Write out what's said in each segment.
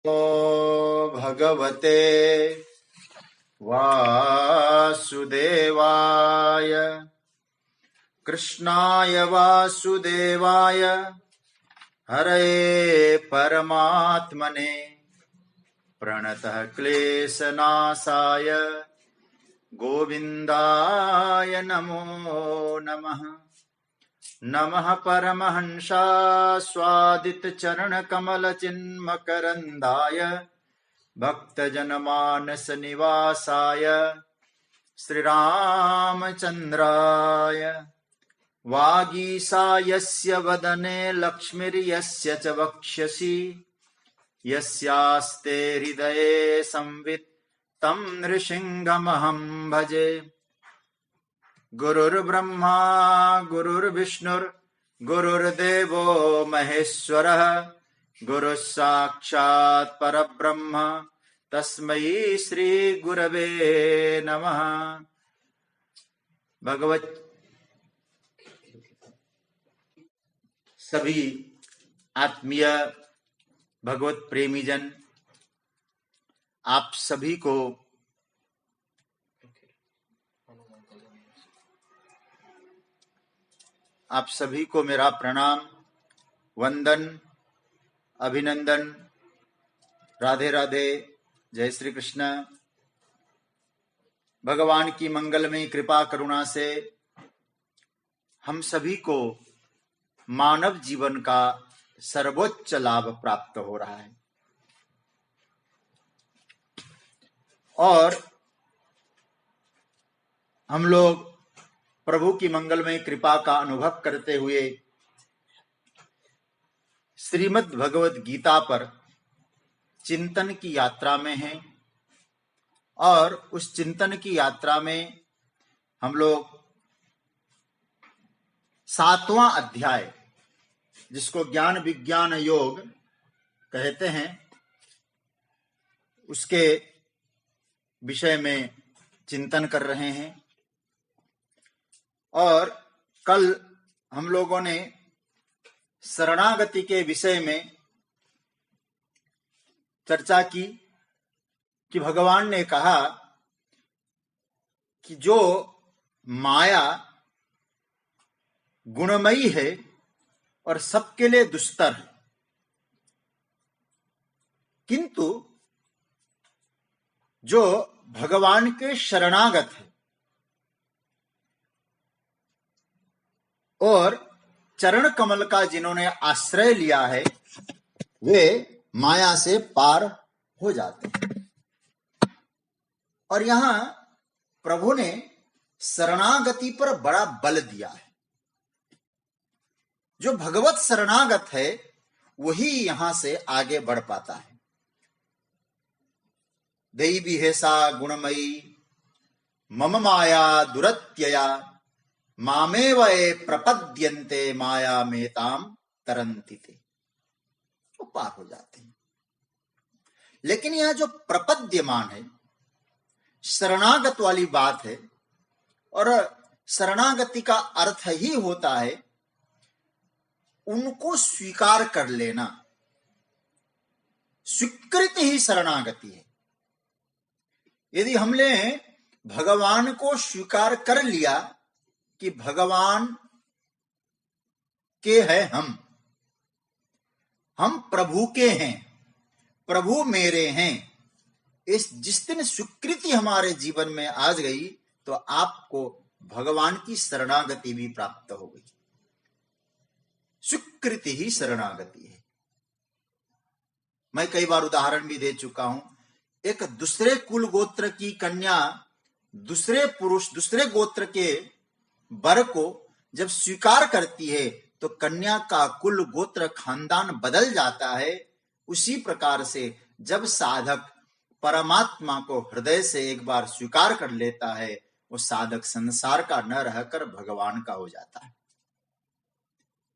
ओ भगवते वासुदेवाय कृष्णाय वासुदेवाय हरये परमात्मने प्रणतः क्लेशनाशाय गोविन्दाय नमो नमः। नमः परमहंसास्वादितचरणकमलचिन्मकरन्दाय भक्तजनमानसनिवासाय श्रीरामचन्द्राय वागीशायस्य वदने लक्ष्मीर्यस्य च वक्ष्यसि यस्यास्ते हृदये संवित् तं नृसिंहमहं भजे। गुरुर्ब्रह्मा गुरुर्विष्णुर्गुरुर्देवो महेश्वरः गुरुः साक्षात् परब्रह्म तस्मै श्री गुरवे नमः। भगवत सभी आत्मीय भगवत प्रेमी जन, आप सभी को मेरा प्रणाम, वंदन, अभिनंदन, राधे राधे, जय श्री कृष्ण। भगवान की मंगलमयी कृपा करुणा से हम सभी को मानव जीवन का सर्वोच्च लाभ प्राप्त हो रहा है और हम लोग प्रभु की मंगलमयी कृपा का अनुभव करते हुए श्रीमद् भगवद गीता पर चिंतन की यात्रा में हैं और उस चिंतन की यात्रा में हम लोग 7वां अध्याय, जिसको ज्ञान विज्ञान योग कहते हैं, उसके विषय में चिंतन कर रहे हैं। और कल हम लोगों ने शरणागति के विषय में चर्चा की कि भगवान ने कहा कि जो माया गुणमयी है और सबके लिए दुस्तर है, किंतु जो भगवान के शरणागत है और चरण कमल का जिन्होंने आश्रय लिया है, वे माया से पार हो जाते हैं। और यहां प्रभु ने शरणागति पर बड़ा बल दिया है। जो भगवत शरणागत है वही यहां से आगे बढ़ पाता है। दैवी है सा गुणमयी मम माया दुरत्यया मामेव ये प्रपद्यन्ते माया मेताम तरन्ति ते। वो पार हो जाते हैं। लेकिन यह जो प्रपद्यमान है, शरणागत वाली बात है, और शरणागति का अर्थ ही होता है उनको स्वीकार कर लेना। स्वीकृति ही शरणागति है। यदि हमने भगवान को स्वीकार कर लिया कि भगवान के हैं, हम प्रभु के हैं, प्रभु मेरे हैं, जिस दिन स्वीकृति हमारे जीवन में आ गई तो आपको भगवान की शरणागति भी प्राप्त हो गई। स्वीकृति ही शरणागति है। मैं कई बार उदाहरण भी दे चुका हूं। एक दूसरे कुल गोत्र की कन्या दूसरे पुरुष, दूसरे गोत्र के वर को जब स्वीकार करती है तो कन्या का कुल गोत्र खानदान बदल जाता है। उसी प्रकार से जब साधक परमात्मा को हृदय से एक बार स्वीकार कर लेता है, वो साधक संसार का न रहकर भगवान का हो जाता है।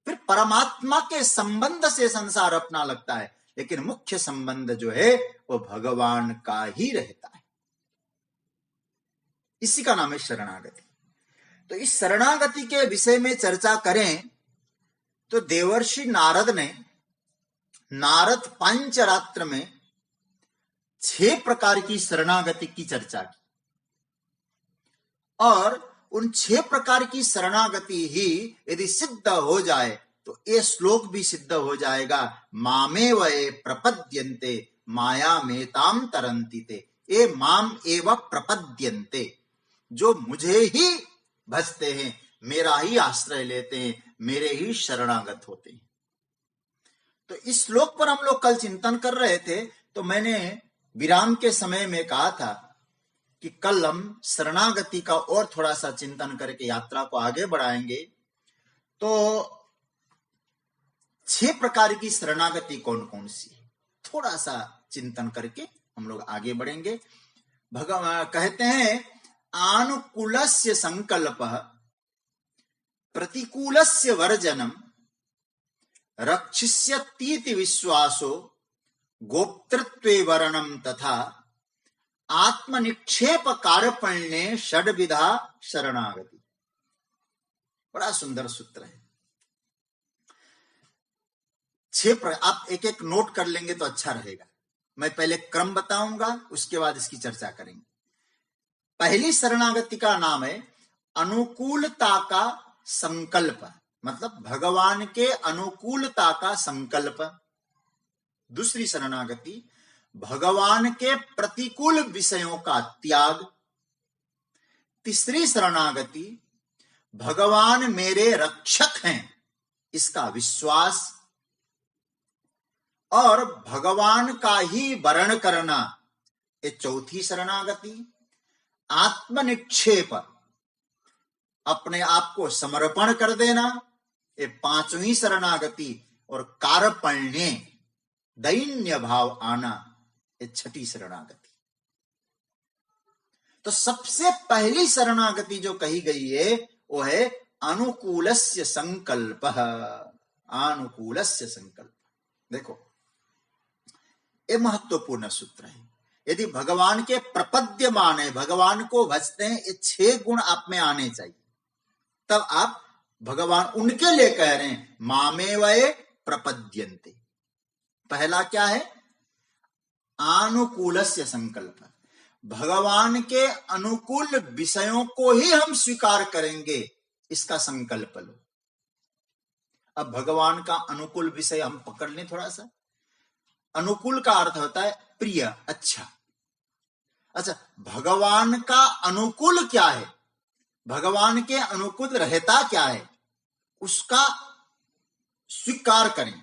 फिर परमात्मा के संबंध से संसार अपना लगता है, लेकिन मुख्य संबंध जो है वो भगवान का ही रहता है। इसी का नाम है शरणागति। तो इस शरणागति के विषय में चर्चा करें तो देवर्षि नारद ने नारद पंचरात्र में 6 प्रकार की शरणागति की चर्चा की, और उन 6 प्रकार की शरणागति ही यदि सिद्ध हो जाए तो ये श्लोक भी सिद्ध हो जाएगा। मामेव ये प्रपद्यन्ते माया मेताम तरन्ति ते। ये माम एव प्रपद्यन्ते, जो मुझे ही भजते हैं, मेरा ही आश्रय लेते हैं, मेरे ही शरणागत होते हैं। तो इस श्लोक पर हम लोग कल चिंतन कर रहे थे, तो मैंने विराम के समय में कहा था कि कल हम शरणागति का और थोड़ा सा चिंतन करके यात्रा को आगे बढ़ाएंगे। तो 6 प्रकार की शरणागति कौन कौन सी है, थोड़ा सा चिंतन करके हम लोग आगे बढ़ेंगे। भगवान कहते हैं, आनुकूलस्य संकल्पः प्रतिकूलस्य वर्जनम रक्षिष्यतीति विश्वासो गोप्तृत्वे वरणम तथा आत्मनिक्षेप कार्पण्ये षड्विधा शरणागति। बड़ा सुंदर सूत्र है। 6 आप एक एक नोट कर लेंगे तो अच्छा रहेगा। मैं पहले क्रम बताऊंगा, उसके बाद इसकी चर्चा करेंगे। पहली शरणागति का नाम है अनुकूलता का संकल्प, मतलब भगवान के अनुकूलता का संकल्प। दूसरी शरणागति भगवान के प्रतिकूल विषयों का त्याग। तीसरी शरणागति भगवान मेरे रक्षक हैं, इसका विश्वास। और भगवान का ही वरण करना, ये चौथी शरणागति। आत्मनिक्षेप, अपने आप को समर्पण कर देना, ये 5वीं शरणागति। और कार्पण्य, दैन्य भाव आना, ये 6ठी शरणागति। तो सबसे पहली शरणागति जो कही गई है वो है अनुकूलस्य संकल्प। अनुकूलस्य संकल्प, देखो ये महत्वपूर्ण सूत्र है। यदि भगवान के प्रपद्यमान है, भगवान को भजते हैं, ये 6 गुण आप में आने चाहिए, तब आप भगवान उनके लिए कह रहे हैं मामेव ये प्रपद्यन्ते। पहला क्या है? अनुकूलस्य संकल्प, भगवान के अनुकूल विषयों को ही हम स्वीकार करेंगे, इसका संकल्प लो। अब भगवान का अनुकूल विषय हम पकड़ लें थोड़ा सा। अनुकूल का अर्थ होता है प्रिय, अच्छा। अच्छा, भगवान का अनुकूल क्या है? भगवान के अनुकूल रहता क्या है, उसका स्वीकार करें,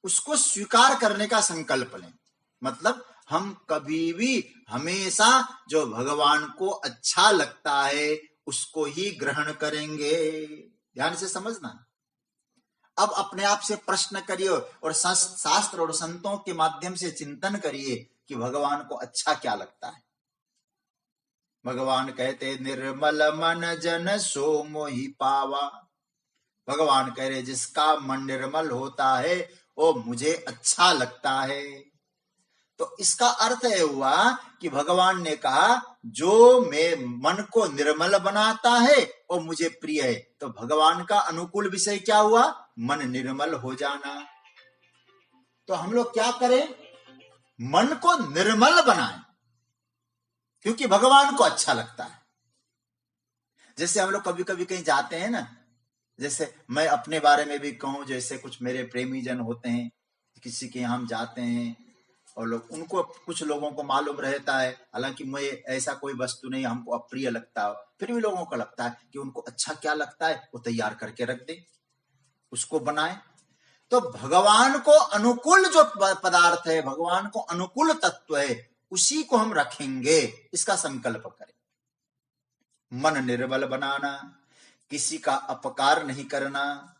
उसको स्वीकार करने का संकल्प लें। मतलब हम कभी भी हमेशा जो भगवान को अच्छा लगता है उसको ही ग्रहण करेंगे। ध्यान से समझना। अब अपने आप से प्रश्न करिए और शास्त्र और संतों के माध्यम से चिंतन करिए कि भगवान को अच्छा क्या लगता है। भगवान कहते निर्मल मन जन सो मोहि पावा। भगवान कह रहे जिसका मन निर्मल होता है वो मुझे अच्छा लगता है। तो इसका अर्थ यह हुआ कि भगवान ने कहा जो मैं मन को निर्मल बनाता है वो मुझे प्रिय है। तो भगवान का अनुकूल विषय क्या हुआ? मन निर्मल हो जाना। तो हम लोग क्या करें? मन को निर्मल बनाएं, क्योंकि भगवान को अच्छा लगता है। जैसे हम लोग कभी कभी कहीं जाते हैं ना, जैसे मैं अपने बारे में भी कहूं, जैसे कुछ मेरे प्रेमी जन होते हैं, किसी के यहाँ हम जाते हैं और लोग, उनको कुछ लोगों को मालूम रहता है, हालांकि मैं ऐसा कोई वस्तु नहीं हमको अप्रिय लगता हो, फिर भी लोगों को लगता है कि उनको अच्छा क्या लगता है वो तैयार करके रख दे, उसको बनाए। तो भगवान को अनुकूल जो पदार्थ है, भगवान को अनुकूल तत्व है, उसी को हम रखेंगे, इसका संकल्प करें। मन निर्मल बनाना, किसी का अपकार नहीं करना,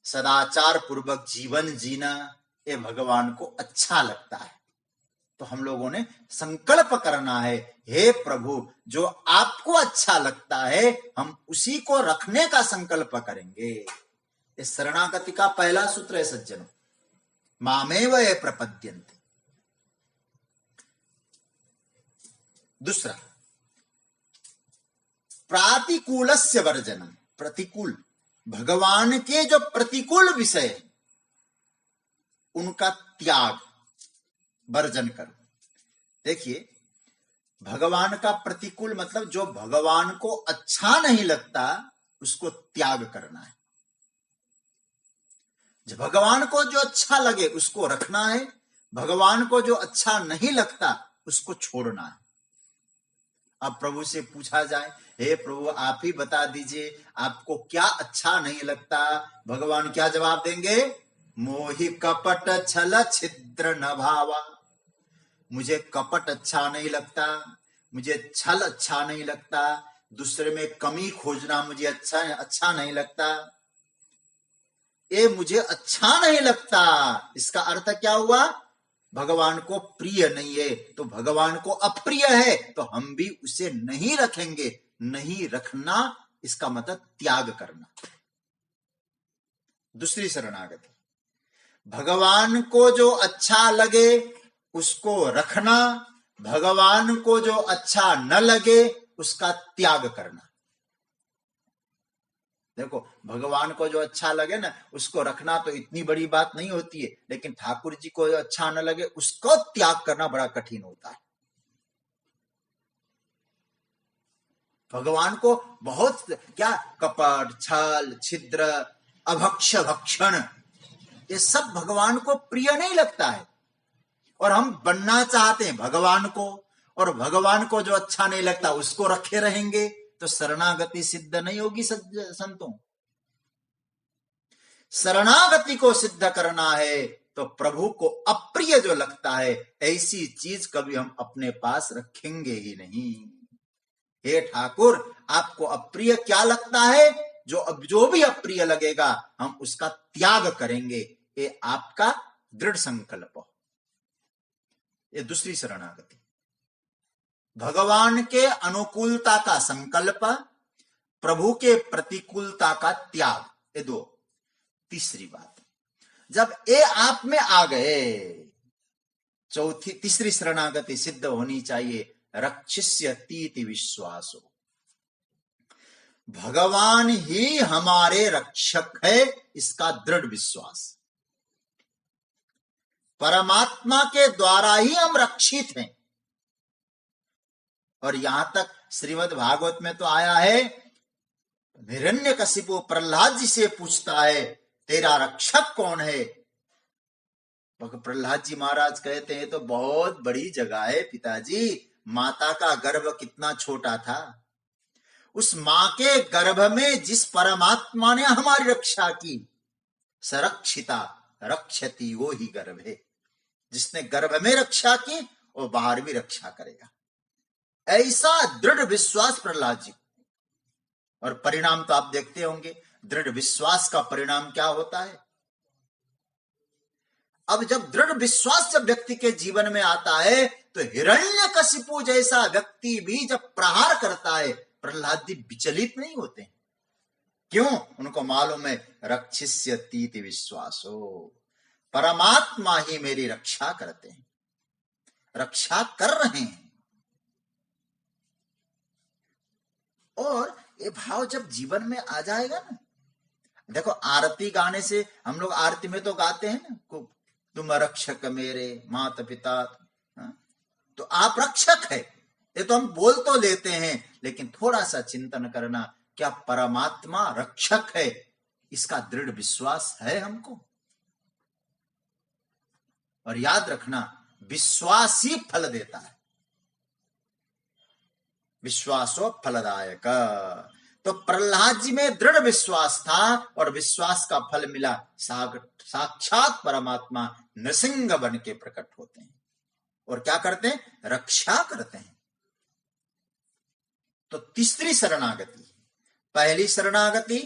सदाचार पूर्वक जीवन जीना, ये भगवान को अच्छा लगता है। तो हम लोगों ने संकल्प करना है, हे प्रभु जो आपको अच्छा लगता है हम उसी को रखने का संकल्प करेंगे। इस शरणागति का पहला सूत्र है सज्जनों, मामेव ये प्रपद्यन्ते। दूसरा, प्रातिकूलस्य वर्जनम। प्रतिकूल, भगवान के जो प्रतिकूल विषय है उनका त्याग, वर्जन करो। देखिए, भगवान का प्रतिकूल मतलब जो भगवान को अच्छा नहीं लगता उसको त्याग करना है। जब भगवान को जो अच्छा लगे उसको रखना है, भगवान को जो अच्छा नहीं लगता उसको छोड़ना है। अब प्रभु से पूछा जाए, हे प्रभु आप ही बता दीजिए आपको क्या अच्छा नहीं लगता, भगवान क्या जवाब देंगे? मोहि कपट छल छिद्र न भावा। मुझे कपट अच्छा नहीं लगता, मुझे छल अच्छा नहीं लगता, दूसरे में कमी खोजना मुझे अच्छा नहीं लगता, ये मुझे अच्छा नहीं लगता। इसका अर्थ क्या हुआ? भगवान को प्रिय नहीं है, तो भगवान को अप्रिय है तो हम भी उसे नहीं रखेंगे। नहीं रखना इसका मतलब त्याग करना। दूसरी शरणागति, भगवान को जो अच्छा लगे उसको रखना, भगवान को जो अच्छा न लगे उसका त्याग करना। देखो, भगवान को जो अच्छा लगे ना उसको रखना तो इतनी बड़ी बात नहीं होती है, लेकिन ठाकुर जी को जो अच्छा न लगे उसको त्याग करना बड़ा कठिन होता है। भगवान को बहुत क्या कपट, छल, छिद्र, अभक्ष, भक्षण, ये सब भगवान को प्रिय नहीं लगता है। और हम बनना चाहते हैं भगवान को, और भगवान को जो अच्छा नहीं लगता उसको रखे रहेंगे तो शरणागति सिद्ध नहीं होगी संतों। शरणागति को सिद्ध करना है तो प्रभु को अप्रिय जो लगता है ऐसी चीज कभी हम अपने पास रखेंगे ही नहीं। हे ठाकुर, आपको अप्रिय क्या लगता है? जो भी अप्रिय लगेगा हम उसका त्याग करेंगे, ये आपका दृढ़ संकल्प हो। ये दूसरी शरणागति, भगवान के अनुकूलता का संकल्प, प्रभु के प्रतिकूलता का त्याग, ये दो। तीसरी बात, जब ये आप में आ गए, तीसरी शरणागति सिद्ध होनी चाहिए, रक्षिष्यतीति विश्वासो। भगवान ही हमारे रक्षक है इसका दृढ़ विश्वास। परमात्मा के द्वारा ही हम रक्षित हैं। और यहां तक श्रीमद् भागवत में तो आया है, हिरण्यकशिपु प्रहलाद जी से पूछता है तेरा रक्षक कौन है? प्रहलाद जी महाराज कहते हैं तो बहुत बड़ी जगह है पिताजी, माता का गर्भ कितना छोटा था, उस मां के गर्भ में जिस परमात्मा ने हमारी रक्षा की, सरक्षिता रक्षति, वो ही गर्भ है। जिसने गर्भ में रक्षा की वो बाहर भी रक्षा करेगा, ऐसा दृढ़ विश्वास प्रहलाद जी। और परिणाम तो आप देखते होंगे, दृढ़ विश्वास का परिणाम क्या होता है। अब जब दृढ़ विश्वास जब व्यक्ति के जीवन में आता है तो हिरण्यकशिपु जैसा व्यक्ति भी जब प्रहार करता है प्रहलाद जी विचलित नहीं होते। क्यों? उनको मालूम है रक्षिष्यतीति विश्वासो, परमात्मा ही मेरी रक्षा करते हैं, रक्षा कर रहे हैं। और ये भाव जब जीवन में आ जाएगा ना, देखो आरती गाने से हम लोग आरती में तो गाते हैं ना, तुम रक्षक मेरे माता पिता, तो आप रक्षक है, ये तो हम बोल तो लेते हैं, लेकिन थोड़ा सा चिंतन करना, क्या परमात्मा रक्षक है इसका दृढ़ विश्वास है हमको? और याद रखना, विश्वास ही फल देता है, विश्वासो फलदायक। तो प्रहलाद जी में दृढ़ विश्वास था और विश्वास का फल मिला, साक्षात परमात्मा नृसिंह बन के प्रकट होते हैं और क्या करते हैं? रक्षा करते हैं। तो तीसरी शरणागति, पहली शरणागति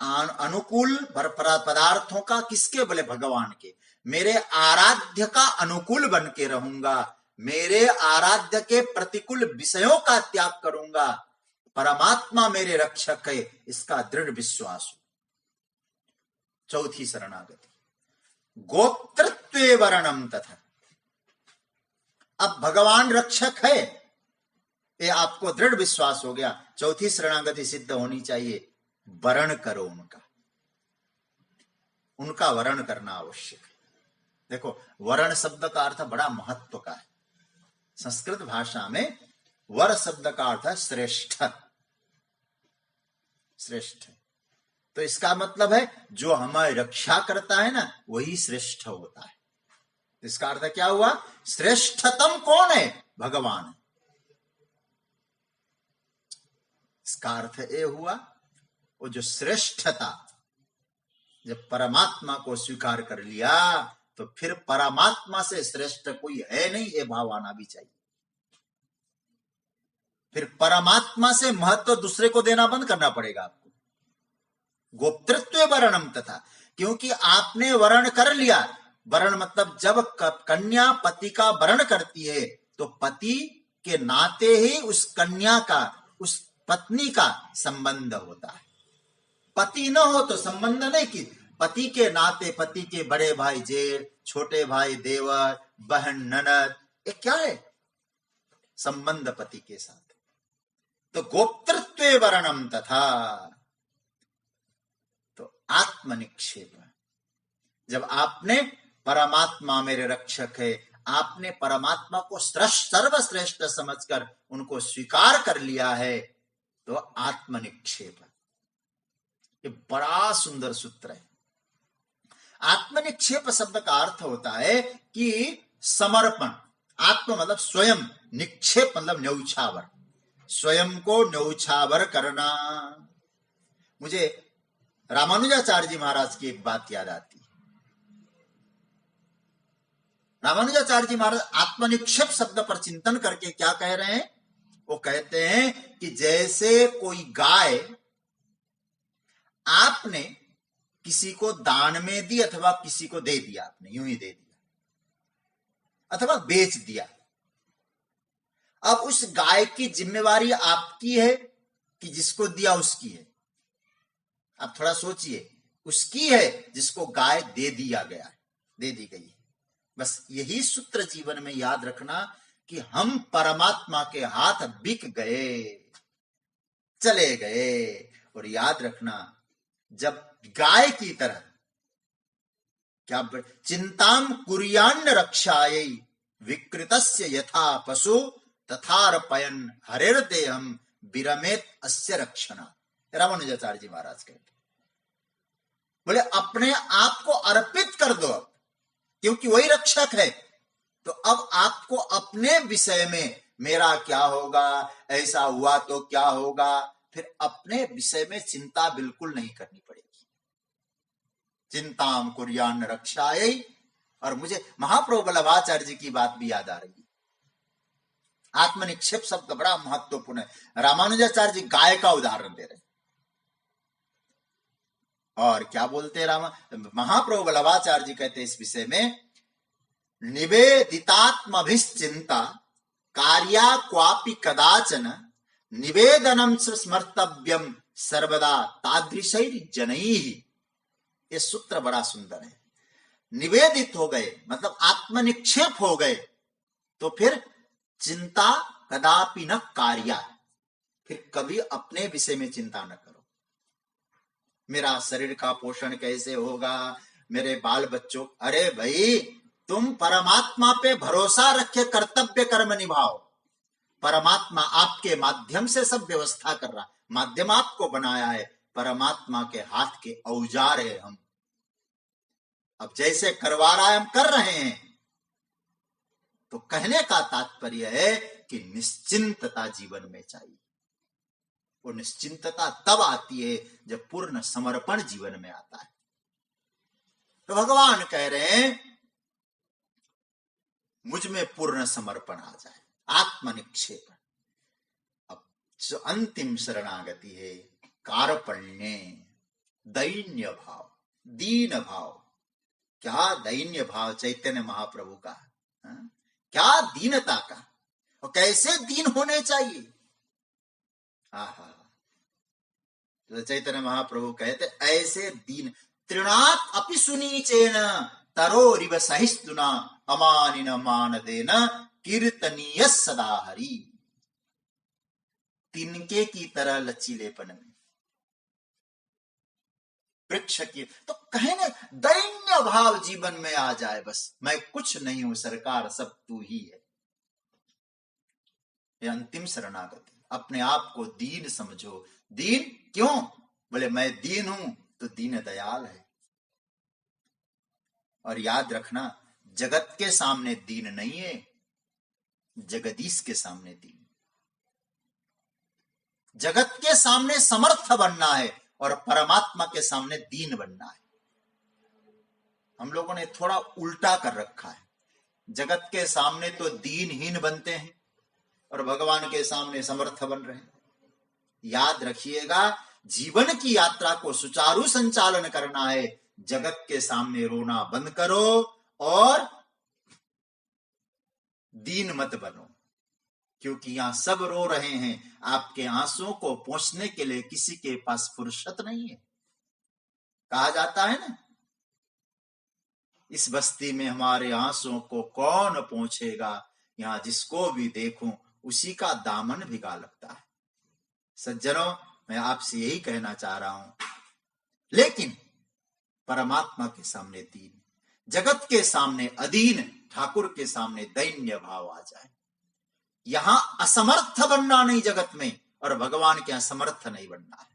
अनुकूल पदार्थों का, किसके? बोले भगवान के। मेरे आराध्य का अनुकूल बन के रहूंगा, मेरे आराध्य के प्रतिकूल विषयों का त्याग करूंगा, परमात्मा मेरे रक्षक है इसका दृढ़ विश्वास। चौथी शरणागति, गोत्रत्वे वर्णम तथा। अब भगवान रक्षक है, ये आपको दृढ़ विश्वास हो गया। चौथी शरणागति सिद्ध होनी चाहिए, वर्ण करो उनका वर्ण करना आवश्यक है। देखो, वर्ण शब्द का अर्थ बड़ा महत्व का है। संस्कृत भाषा में वर शब्द का अर्थ है श्रेष्ठ। श्रेष्ठ तो इसका मतलब है जो हमारी रक्षा करता है ना वही श्रेष्ठ होता है। इसका अर्थ क्या हुआ? श्रेष्ठतम कौन है? भगवान। इसका अर्थ ये हुआ वो जो श्रेष्ठता, जब परमात्मा को स्वीकार कर लिया तो फिर परमात्मा से श्रेष्ठ कोई है नहीं, ये भाव आना भी चाहिए। फिर परमात्मा से महत्व दूसरे को देना बंद करना पड़ेगा आपको। गोप्तृत्व वर्णम तथा, क्योंकि आपने वर्ण कर लिया। वर्ण मतलब जब कन्या पति का वर्ण करती है तो पति के नाते ही उस कन्या का, उस पत्नी का संबंध होता है। पति न हो तो संबंध नहीं, कि पति के नाते पति के बड़े भाई जेठ, छोटे भाई देवर, बहन ननद, ये क्या है? संबंध पति के साथ। तो गोप्तृत्व वर्णम तथा, तो आत्मनिक्षेप। जब आपने परमात्मा मेरे रक्षक है, आपने परमात्मा को सर्वश्रेष्ठ समझकर उनको स्वीकार कर लिया है, तो आत्मनिक्षेप। ये बड़ा सुंदर सूत्र है। आत्मनिक्षेप शब्द का अर्थ होता है कि समर्पण। आत्म मतलब स्वयं, निक्षेप मतलब न्यौछावर, स्वयं को न्यौछावर करना। मुझे रामानुजाचार्य जी महाराज की एक बात याद आती है। रामानुजाचार्य जी महाराज आत्मनिक्षेप शब्द पर चिंतन करके क्या कह रहे हैं? वो कहते हैं कि जैसे कोई गाय आपने किसी को दान में दी अथवा किसी को दे दिया, आपने यूं ही दे दिया अथवा बेच दिया, अब उस गाय की जिम्मेवारी आपकी है कि जिसको दिया उसकी है? आप थोड़ा सोचिए, उसकी है जिसको गाय दे दिया गया है, दे दी गई है। बस यही सूत्र जीवन में याद रखना कि हम परमात्मा के हाथ बिक गए, चले गए। और याद रखना, जब गाय की तरह क्या चिंताम कुर्यान्न रक्षायै विकृतस्य यथा पशु तथार्पयन् हरेर्देहम विरमेत अस्य रक्षणा। रामानुजाचार्य जी महाराज कहते, बोले अपने आप को अर्पित कर दो, क्योंकि वही रक्षक है। तो अब आपको अपने विषय में मेरा क्या होगा, ऐसा हुआ तो क्या होगा, फिर अपने विषय में चिंता बिल्कुल नहीं करनी पड़ेगी। चिंताम कुर्यान्न रक्षायै। और मुझे महाप्रभु वल्लभाचार्य जी की बात भी याद आ रही है। आत्मनिक्षेप शब्द बड़ा महत्वपूर्ण है। रामानुजाचार्य जी गाय का उदाहरण दे रहे हैं। और क्या बोलते हैं महाप्रभु वल्लभाचार्य जी कहते हैं इस विषय में, निवेदितात्मभिश्चिंता कार्या क्वापि कदाचन निवेदनम स्मर्तव्यम सर्वदा तादृशैर जनैः। ये सूत्र बड़ा सुंदर है। निवेदित हो गए मतलब आत्मनिक्षेप हो गए तो फिर चिंता कदापि न कार्या, फिर कभी अपने विषय में चिंता न करो। मेरा शरीर का पोषण कैसे होगा, मेरे बाल बच्चों, अरे भाई तुम परमात्मा पे भरोसा रखे कर्तव्य कर्म निभाओ। परमात्मा आपके माध्यम से सब व्यवस्था कर रहा, माध्यम आपको बनाया है, परमात्मा के हाथ के औजार है हम। अब जैसे करवा रहा है हम कर रहे हैं। तो कहने का तात्पर्य है कि निश्चिंतता जीवन में चाहिए। वो निश्चिंतता तब आती है जब पूर्ण समर्पण जीवन में आता है। तो भगवान कह रहे हैं मुझ में पूर्ण समर्पण आ जाए, आत्मनिक्षेप। अब जो अंतिम शरणागति है कार्पण्य, दैन्य भाव, दीन भाव। क्या दैन्य भाव चैतन्य महाप्रभु का, क्या दीनता का, और कैसे दीन होने चाहिए। आहा, तो चैतन्य महाप्रभु कहते ऐसे दीन, तृणात् अपि सुनीचेन तरोरिव सहिष्णुना अमानिन मानदेन कीर्तनीय सदा हरि। तिनके की तरह लचीलेपन में, वृक्ष की। तो कहने दैन्य भाव जीवन में आ जाए, बस मैं कुछ नहीं हूं सरकार, सब तू ही है। ये अंतिम शरणागति। अपने आप को दीन समझो। दीन क्यों? बोले मैं दीन हूं तो दीन दयाल है। और याद रखना, जगत के सामने दीन नहीं है, जगदीश के सामने दीन। जगत के सामने समर्थ बनना है और परमात्मा के सामने दीन बनना है। हम लोगों ने थोड़ा उल्टा कर रखा है। जगत के सामने तो दीनहीन बनते हैं और भगवान के सामने समर्थ बन रहे हैं। याद रखिएगा, जीवन की यात्रा को सुचारू संचालन करना है। जगत के सामने रोना बंद करो और दीन मत बनो, क्योंकि यहां सब रो रहे हैं। आपके आंसुओं को पोंछने के लिए किसी के पास फुर्सत नहीं है। कहा जाता है ना, इस बस्ती में हमारे आंसुओं को कौन पोंछेगा, यहां जिसको भी देखूं उसी का दामन भिगा लगता है। सज्जनों, मैं आपसे यही कहना चाह रहा हूं, लेकिन परमात्मा के सामने दीन, जगत के सामने अदीन, ठाकुर के सामने दैन्य भाव आ जाए। यहां असमर्थ बनना नहीं जगत में, और भगवान के यहां समर्थ नहीं बनना है।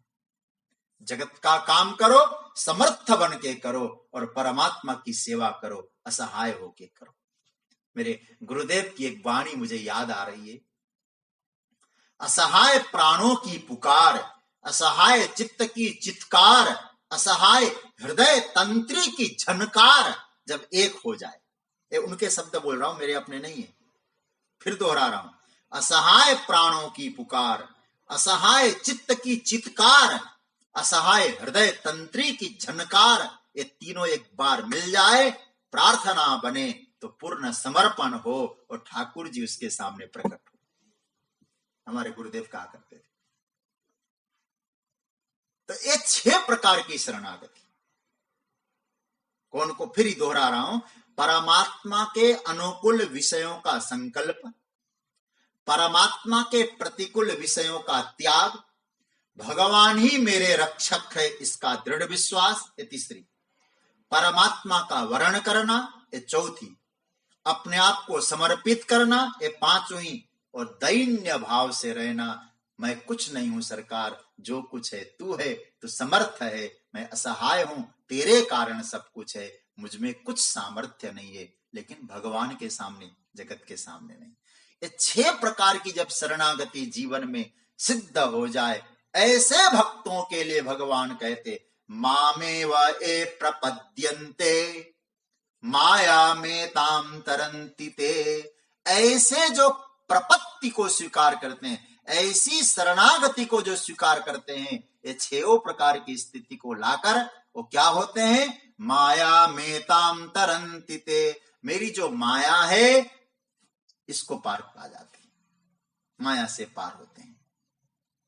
जगत का काम करो, समर्थ बन के करो, और परमात्मा की सेवा करो, असहाय होके करो। मेरे गुरुदेव की एक वाणी मुझे याद आ रही है। असहाय प्राणों की पुकार, असहाय चित्त की चित्कार, असहाय हृदय तंत्री की झनकार जब एक हो जाए। ये उनके शब्द बोल रहा हूं, मेरे अपने नहीं है, फिर दोहरा रहा हूं। असहाय प्राणों की पुकार, असहाय चित्त की चित्कार, असहाय हृदय तंत्री की झनकार, ये तीनों एक बार मिल जाए, प्रार्थना बने तो पूर्ण समर्पण हो और ठाकुर जी उसके सामने प्रकट हो। हमारे गुरुदेव कहा करते थे। तो ये 6 प्रकार की शरणागति, कौन को फिर ही दोहरा रहा हूं। परमात्मा के अनुकूल विषयों का संकल्प, परमात्मा के प्रतिकूल विषयों का त्याग, भगवान ही मेरे रक्षक है इसका दृढ़ विश्वास, ये तीसरी। परमात्मा का वर्ण करना, ये चौथी। अपने आप को समर्पित करना, ये पांचवी। और दैन्य भाव से रहना, मैं कुछ नहीं हूं सरकार, जो कुछ है तू है, तू समर्थ है, मैं असहाय हूं, तेरे कारण सब कुछ है, मुझ में कुछ सामर्थ्य नहीं है, लेकिन भगवान के सामने, जगत के सामने नहीं। ये 6 प्रकार की जब शरणागति जीवन में सिद्ध हो जाए, ऐसे भक्तों के लिए भगवान कहते मामेव ए प्रपद्यन्ते माया में ताम तरंति ते। ऐसे जो प्रपत्ति को स्वीकार करते हैं, ऐसी शरणागति को जो स्वीकार करते हैं, ये 6 प्रकार की स्थिति को लाकर वो क्या होते हैं? माया में ताम तरंति ते। मेरी जो माया है इसको पार पा जाते हैं, माया से पार होते हैं,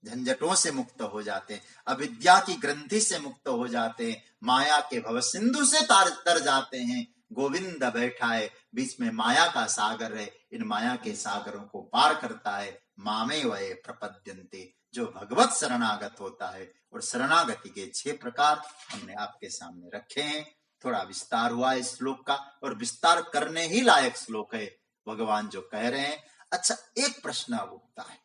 झंझटों से मुक्त हो जाते हैं, अविद्या की ग्रंथि से मुक्त हो जाते हैं, माया के भव सिंधु से तर जाते हैं। गोविंद बैठा है बीच में, माया का सागर है, इन माया के सागरों को पार करता है। मामे वये प्रपद्यन्ते, जो भगवत शरणागत होता है। और शरणागति के 6 प्रकार हमने आपके सामने रखे हैं। थोड़ा विस्तार हुआ इस श्लोक का, और विस्तार करने ही लायक श्लोक है, भगवान जो कह रहे हैं। अच्छा, एक प्रश्न उठता है,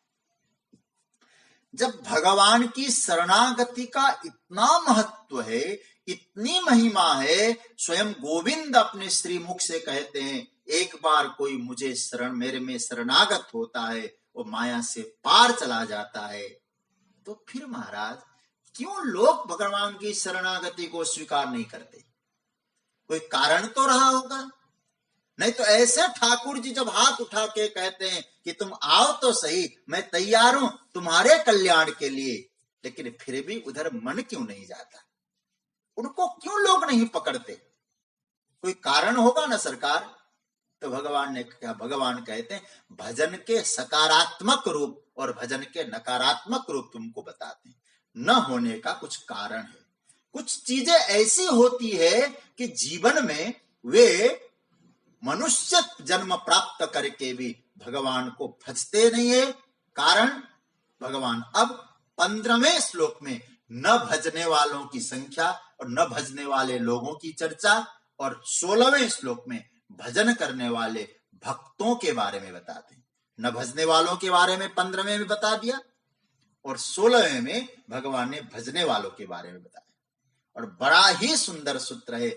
जब भगवान की शरणागति का इतना महत्व है, इतनी महिमा है, स्वयं गोविंद अपने श्रीमुख से कहते हैं, एक बार कोई मुझे मेरे में शरणागत होता है, वो माया से पार चला जाता है, तो फिर महाराज क्यों लोग भगवान की शरणागति को स्वीकार नहीं करते? कोई कारण तो रहा होगा, नहीं तो ऐसे ठाकुर जी जब हाथ उठा के कहते हैं कि तुम आओ तो सही, मैं तैयार हूं तुम्हारे कल्याण के लिए, लेकिन फिर भी उधर मन क्यों नहीं जाता? उनको क्यों लोग नहीं पकड़ते? कोई कारण होगा ना सरकार। तो भगवान ने कहा, भगवान कहते हैं भजन के सकारात्मक रूप और भजन के नकारात्मक रूप तुमको बताते हैं। न होने का कुछ कारण है, कुछ चीजें ऐसी होती है कि जीवन में वे मनुष्य जन्म प्राप्त करके भी भगवान को भजते नहीं है। कारण भगवान अब 15वें श्लोक में न भजने वालों की संख्या और न भजने वाले लोगों की चर्चा, और 16वें श्लोक में भजन करने वाले भक्तों के बारे में बताते हैं। न भजने वालों के बारे में 15वें में बता दिया, और 16वें में भगवान ने भजने वालों के बारे में बताया। और बड़ा ही सुंदर सूत्र है।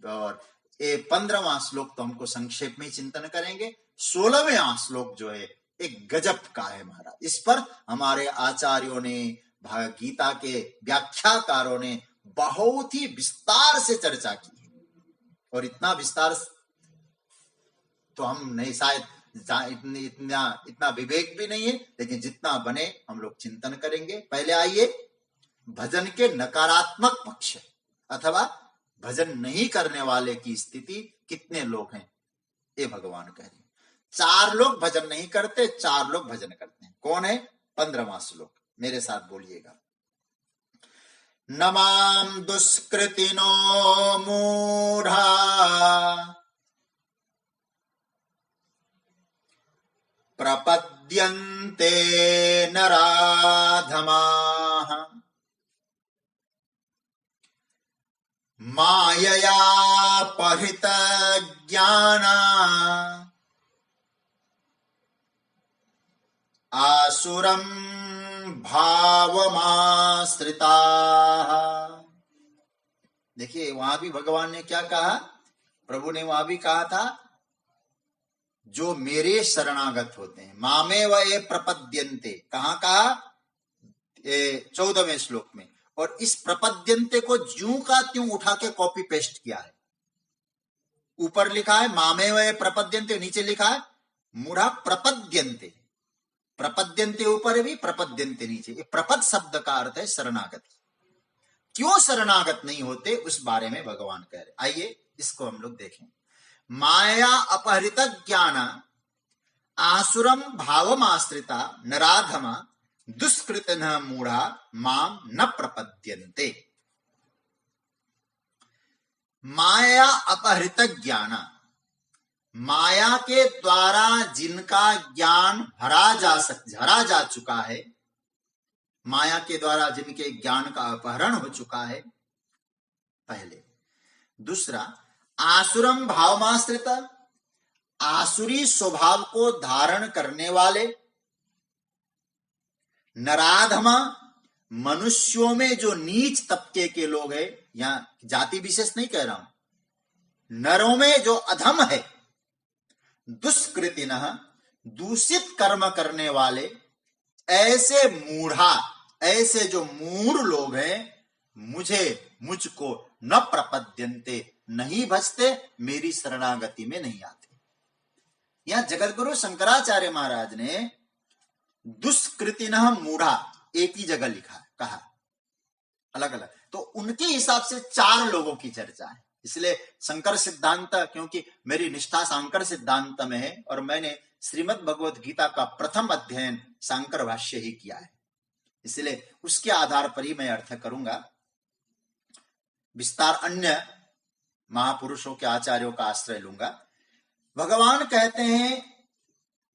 और ये 15वां श्लोक तो हमको संक्षेप में चिंतन करेंगे। 16वां श्लोक जो है एक गजब का है महाराज। इस पर हमारे आचार्यों ने, गीता के व्याख्याकारों ने बहुत ही विस्तार से चर्चा की है। और इतना विस्तार तो हम नहीं, शायद इतना विवेक भी नहीं है, लेकिन जितना बने हम लोग चिंतन करेंगे। पहले आइए भजन के नकारात्मक पक्ष अथवा भजन नहीं करने वाले की स्थिति कितने लोग हैं, ये भगवान कह रहे हैं। 4 लोग भजन नहीं करते, 4 लोग भजन करते हैं। कौन है? 15वां श्लोक, मेरे साथ बोलिएगा। नमाम दुष्कृतिनो मूढ़ा प्रपद्यन्ते नराधमाः मायया परित ज्ञाना आसुरं भावमाश्रिताः। देखिए वहां भी भगवान ने क्या कहा, प्रभु ने वहां भी कहा था जो मेरे शरणागत होते हैं, मामे व ये प्रपद्यन्ते। कहां कहा? 14वें श्लोक में। और इस प्रपद्यन्ते को ज्यों का त्यों उठा के कॉपी पेस्ट किया है। ऊपर लिखा है मामे व ये प्रपद्यन्ते, नीचे लिखा है मूढ़ा प्रपद्यन्ते। प्रपद्यन्ते ऊपर है भी, प्रपद्यन्ते नीचे। प्रपद शब्द का अर्थ है शरणागत। क्यों शरणागत नहीं होते उस बारे में भगवान कह रहे। आइए इसको हम लोग देखें। माया अपहृत ज्ञान आसुरम भावमाश्रिता नराधमा दुष्कृत न मूढ़ा माम न प्रपद्यन्ते। माया अपहृत ज्ञान, माया के द्वारा जिनका ज्ञान हरा जा चुका है, माया के द्वारा जिनके ज्ञान का अपहरण हो चुका है, पहले। दूसरा, आसुरम भावमाश्रित, आसुरी स्वभाव को धारण करने वाले। नराधमा, मनुष्यों में जो नीच तबके के लोग हैं, यहां जाति विशेष नहीं कह रहा हूं, नरों में जो अधम है। दुष्कृतिनः, दूषित कर्म करने वाले। ऐसे मूढ़ा, ऐसे जो मूढ़ लोग हैं, मुझको न प्रपद्यन्ते, नहीं भजते, मेरी शरणागति में नहीं आते। यहां जगतगुरु शंकराचार्य महाराज ने दुष्कृतिनः मूढ़ा एक ही जगह लिखा, कहा अलग अलग, तो उनके हिसाब से 4 लोगों की चर्चा है। इसलिए शंकर सिद्धांत, क्योंकि मेरी निष्ठा शंकर सिद्धांत में है और मैंने श्रीमद् भगवत गीता का प्रथम अध्ययन शंकर भाष्य ही किया है, इसलिए उसके आधार पर ही मैं अर्थ करूंगा। विस्तार अन्य महापुरुषों के आचार्यों का आश्रय लूंगा। भगवान कहते हैं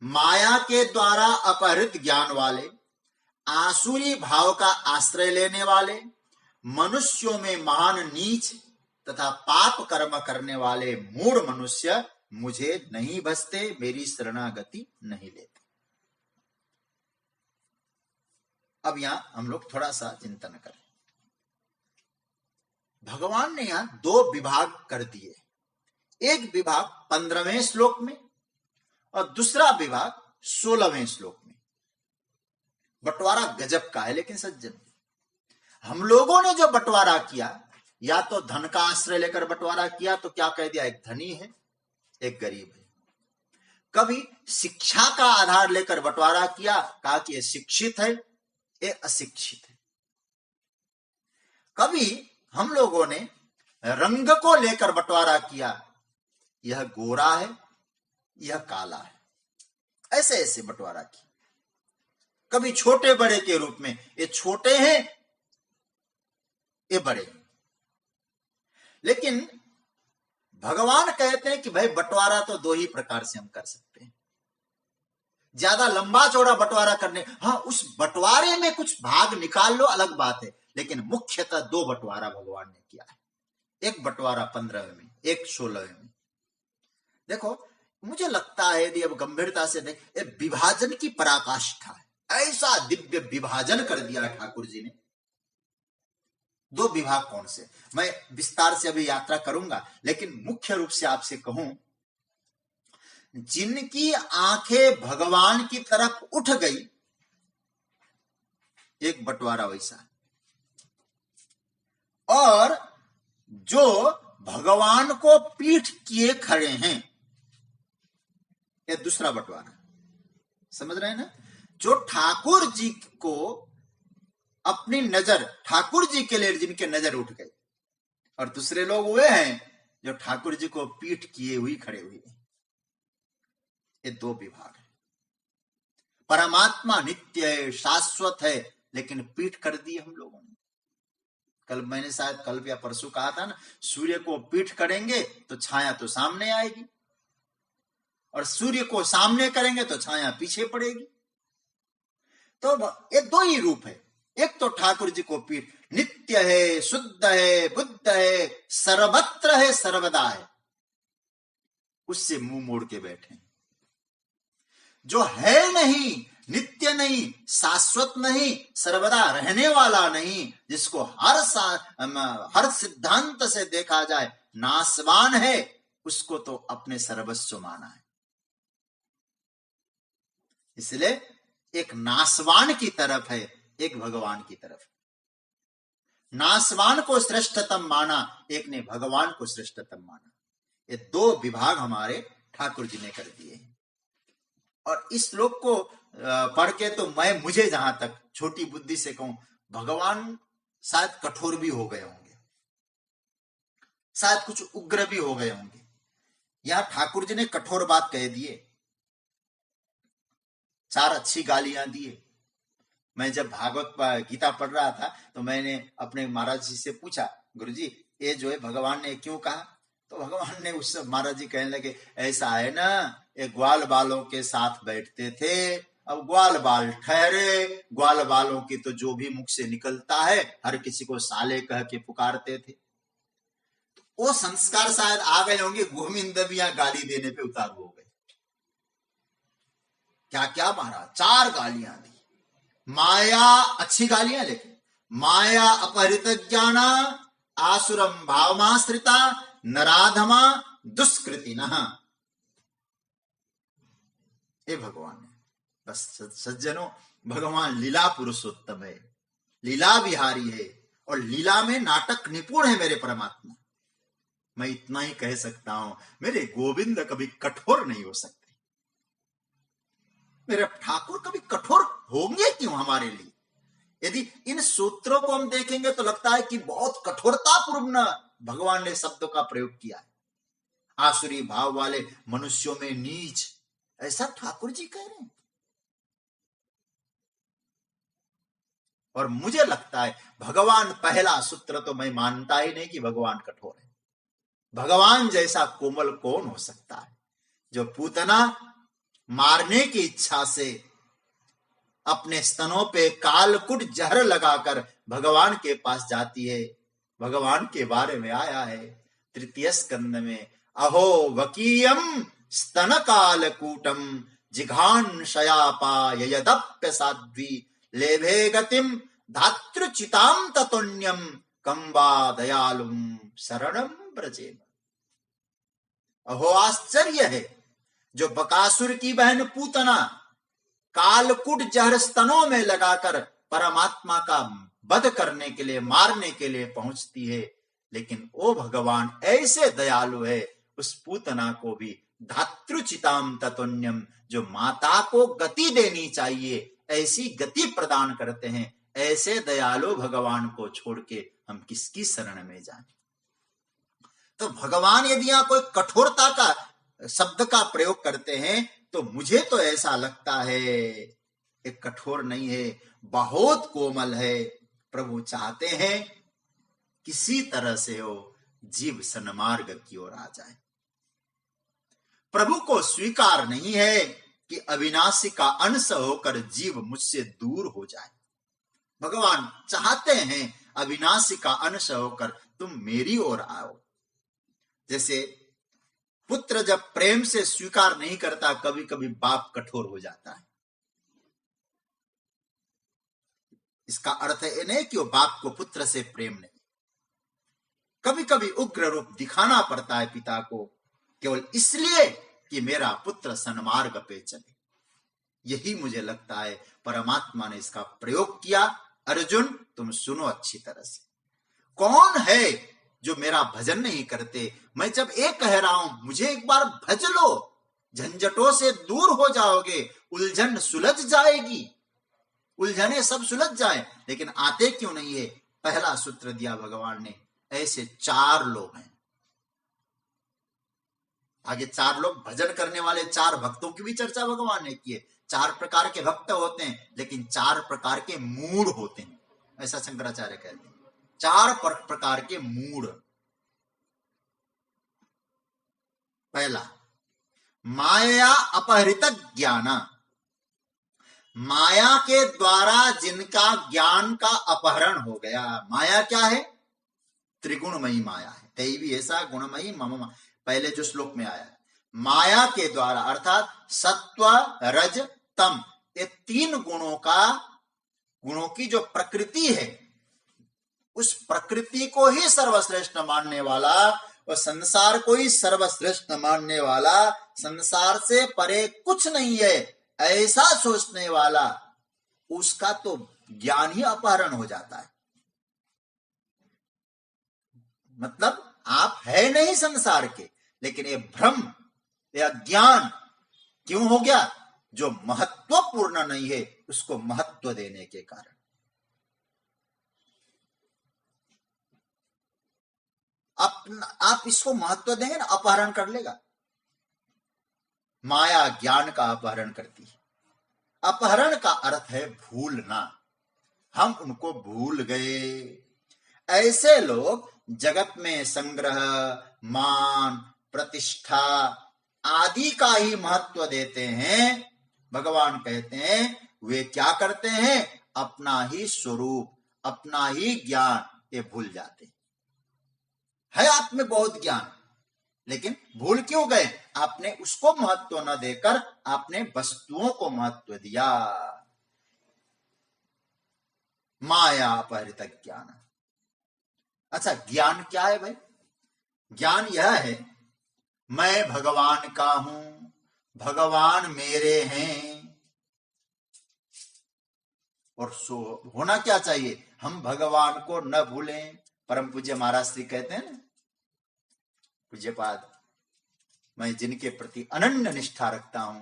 माया के द्वारा अपहृत ज्ञान वाले, आसुरी भाव का आश्रय लेने वाले, मनुष्यों में महान नीच तथा पाप कर्म करने वाले मूढ़ मनुष्य मुझे नहीं भजते, मेरी शरणागति नहीं लेते। अब यहां हम लोग थोड़ा सा चिंतन करें। भगवान ने यहां 2 विभाग कर दिए। एक विभाग 15वें श्लोक में और दूसरा विभाग 16वें श्लोक में। बंटवारा गजब का है। लेकिन सज्जन, हम लोगों ने जो बंटवारा किया, या तो धन का आश्रय लेकर बंटवारा किया, तो क्या कह दिया, एक धनी है एक गरीब है। कभी शिक्षा का आधार लेकर बंटवारा किया, कहा कि ये शिक्षित है ये अशिक्षित है। कभी हम लोगों ने रंग को लेकर बंटवारा किया, यह गोरा है यह काला है, ऐसे ऐसे बंटवारा किया। कभी छोटे बड़े के रूप में, ये छोटे हैं ये बड़े हैं। लेकिन भगवान कहते हैं कि भाई बंटवारा तो 2 ही प्रकार से हम कर सकते हैं। ज्यादा लंबा चौड़ा बंटवारा करने, हाँ उस बंटवारे में कुछ भाग निकाल लो अलग बात है, लेकिन मुख्यतः 2 बंटवारा भगवान ने किया है। एक बंटवारा 15वें में, एक 16वें में। देखो मुझे लगता है यदि अब गंभीरता से देख, ये विभाजन की पराकाष्ठा है। ऐसा दिव्य विभाजन कर दिया ठाकुर जी ने। दो विभाग कौन से, मैं विस्तार से अभी यात्रा करूंगा, लेकिन मुख्य रूप से आपसे कहूं, जिनकी आंखें भगवान की तरफ उठ गई, एक बंटवारा वैसा, और जो भगवान को पीठ किए खड़े हैं, यह दूसरा बंटवारा। समझ रहे हैं ना? जो ठाकुर जी को अपनी नजर, ठाकुर जी के लिए जिनके नजर उठ गई, और दूसरे लोग वे हैं जो ठाकुर जी को पीठ किए हुए खड़े हुए हैं। ये दो विभाग है। परमात्मा नित्य है, शाश्वत है, लेकिन पीठ कर दी हम लोगों ने। कल मैंने शायद कल या परसों कहा था ना, सूर्य को पीठ करेंगे तो छाया तो सामने आएगी, और सूर्य को सामने करेंगे तो छाया पीछे पड़ेगी। तो ये दो ही रूप है। एक तो ठाकुर जी को पीठ, नित्य है, शुद्ध है, बुद्ध है, सर्वत्र है, सर्वदा है, उससे मुंह मोड़ के बैठे। जो है नहीं, नित्य नहीं, शाश्वत नहीं, सर्वदा रहने वाला नहीं, जिसको हर सिद्धांत से देखा जाए नाशवान है, उसको तो अपने सर्वस्व माना है। इसलिए एक नाशवान की तरफ है, एक भगवान की तरफ। नाशवान को श्रेष्ठतम माना, एक ने भगवान को श्रेष्ठतम माना। ये दो विभाग हमारे ठाकुर जी ने कर दिए हैं। और इस श्लोक को पढ़ के तो मुझे जहां तक छोटी बुद्धि से कहूं, भगवान शायद कठोर भी हो गए होंगे, शायद कुछ उग्र भी हो गए होंगे। यहां ठाकुर जी ने कठोर बात कह दिए, 4 अच्छी गालियां दिए। मैं जब भागवत गीता पढ़ रहा था तो मैंने अपने महाराज जी से पूछा, गुरुजी ये जो है भगवान ने क्यों कहा? तो भगवान ने उस महाराज जी कहने लगे, ऐसा है ना, ये ग्वाल बालों के साथ बैठते थे, अब ग्वाल बाल ठहरे, ग्वाल बालों की तो जो भी मुख से निकलता है हर किसी को साले कह के पुकारते थे। तो वो संस्कार शायद आ गए होंगे, गोविंद भी यहाँ गाली देने पे उतारू हो गए। क्या क्या मारा, 4 गालियां दी। माया अच्छी गालियां, लेकिन माया अपहृत ज्ञाना आसुरम भावमाश्रिता नराधमा दुष्कृतिनः। ये भगवान है। बस सज्जनों, भगवान लीला पुरुषोत्तम है, लीला बिहारी है, और लीला में नाटक निपुण है मेरे परमात्मा। मैं इतना ही कह सकता हूं, मेरे गोविंद कभी कठोर नहीं हो सकते। मेरे ठाकुर कभी कठोर होंगे क्यों हमारे लिए? यदि इन सूत्रों को हम देखेंगे तो लगता है कि बहुत कठोरतापूर्ण भगवान ने शब्दों का प्रयोग किया है। आसुरी भाव वाले मनुष्यों में नीच, ऐसा ठाकुर जी कह रहे हैं। और मुझे लगता है भगवान, पहला सूत्र तो मैं मानता ही नहीं कि भगवान कठोर है। भगवान जैसा कोमल कौन हो सकता है, जो पूतना मारने की इच्छा से अपने स्तनों पे कालकुट जहर लगाकर भगवान के पास जाती है। भगवान के बारे में आया है 3 स्कंद में, अहो वकीयम स्तन कालकूटम जिघान शयापाय यदप्य साध्वी लेभे गतिम धातृचिताम ततुण्यम कंबा दयालुम शरणम ब्रजेम। अहो आश्चर्य है, जो बकासुर की बहन पूतना कालकुट जहर स्तनों में लगाकर परमात्मा का वध करने के लिए, मारने के लिए पहुंचती है, लेकिन ओ भगवान ऐसे दयालु है, उस पूतना को भी धातृचिताम ततुण्यम, जो माता को गति देनी चाहिए ऐसी गति प्रदान करते हैं। ऐसे दयालु भगवान को छोड़ के हम किसकी शरण में जाएं? तो भगवान यदि यहां कोई कठोरता का शब्द का प्रयोग करते हैं तो मुझे तो ऐसा लगता है एक कठोर नहीं है, बहुत कोमल है। प्रभु चाहते हैं किसी तरह से हो जीव सन्मार्ग की ओर आ जाए। प्रभु को स्वीकार नहीं है कि अविनाशी का अंश होकर जीव मुझसे दूर हो जाए। भगवान चाहते हैं अविनाशी का अंश होकर तुम मेरी ओर आओ। जैसे पुत्र जब प्रेम से स्वीकार नहीं करता, कभी कभी बाप कठोर हो जाता है। इसका अर्थ ये नहीं कि वो बाप को पुत्र से प्रेम नहीं, कभी कभी उग्र रूप दिखाना पड़ता है पिता को, केवल इसलिए कि मेरा पुत्र सन्मार्ग पे चले। यही मुझे लगता है परमात्मा ने इसका प्रयोग किया। अर्जुन, तुम सुनो अच्छी तरह से, कौन है जो मेरा भजन नहीं करते? मैं जब ये कह रहा हूं मुझे एक बार भज लो, झंझटों से दूर हो जाओगे, उलझन सुलझ जाएगी, उलझने सब सुलझ जाए। लेकिन आते क्यों नहीं है? पहला सूत्र दिया भगवान ने, ऐसे 4 लोग हैं। आगे 4 लोग, भजन करने वाले 4 भक्तों की भी चर्चा भगवान ने की है। 4 प्रकार के भक्त होते हैं, लेकिन 4 प्रकार के मूड होते हैं, ऐसा शंकराचार्य कहते हैं। 4 प्रकार के मूड। पहला, माया अपहृत ज्ञान, माया के द्वारा जिनका ज्ञान का अपहरण हो गया। माया क्या है? त्रिगुणमयी माया है। दैवी ऐसा गुणमयी मम, पहले जो श्लोक में आया, माया के द्वारा अर्थात सत्व रज तम, ये 3 गुणों की जो प्रकृति है, उस प्रकृति को ही सर्वश्रेष्ठ मानने वाला और संसार को ही सर्वश्रेष्ठ मानने वाला, संसार से परे कुछ नहीं है ऐसा सोचने वाला, उसका तो ज्ञान ही अपहरण हो जाता है। मतलब आप है नहीं संसार के, लेकिन ये भ्रम, ये ज्ञान क्यों हो गया? जो महत्वपूर्ण नहीं है उसको महत्व देने के कारण। आप इसको महत्व देंगे ना, अपहरण कर लेगा। माया ज्ञान का अपहरण करती है। अपहरण का अर्थ है भूलना। हम उनको भूल गए। ऐसे लोग जगत में संग्रह, मान, प्रतिष्ठा आदि का ही महत्व देते हैं। भगवान कहते हैं वे क्या करते हैं? अपना ही स्वरूप, अपना ही ज्ञान ये भूल जाते है। आप में बहुत ज्ञान, लेकिन भूल क्यों गए? आपने उसको महत्व न देकर आपने वस्तुओं को महत्व दिया। माया अपहृत ज्ञान। अच्छा, ज्ञान क्या है भाई? ज्ञान यह है, मैं भगवान का हूं, भगवान मेरे हैं। और सो होना क्या चाहिए? हम भगवान को न भूलें। परम पूज्य महाराज श्री कहते हैं ना, पूज्यपाद, मैं जिनके प्रति अनन्य निष्ठा रखता हूं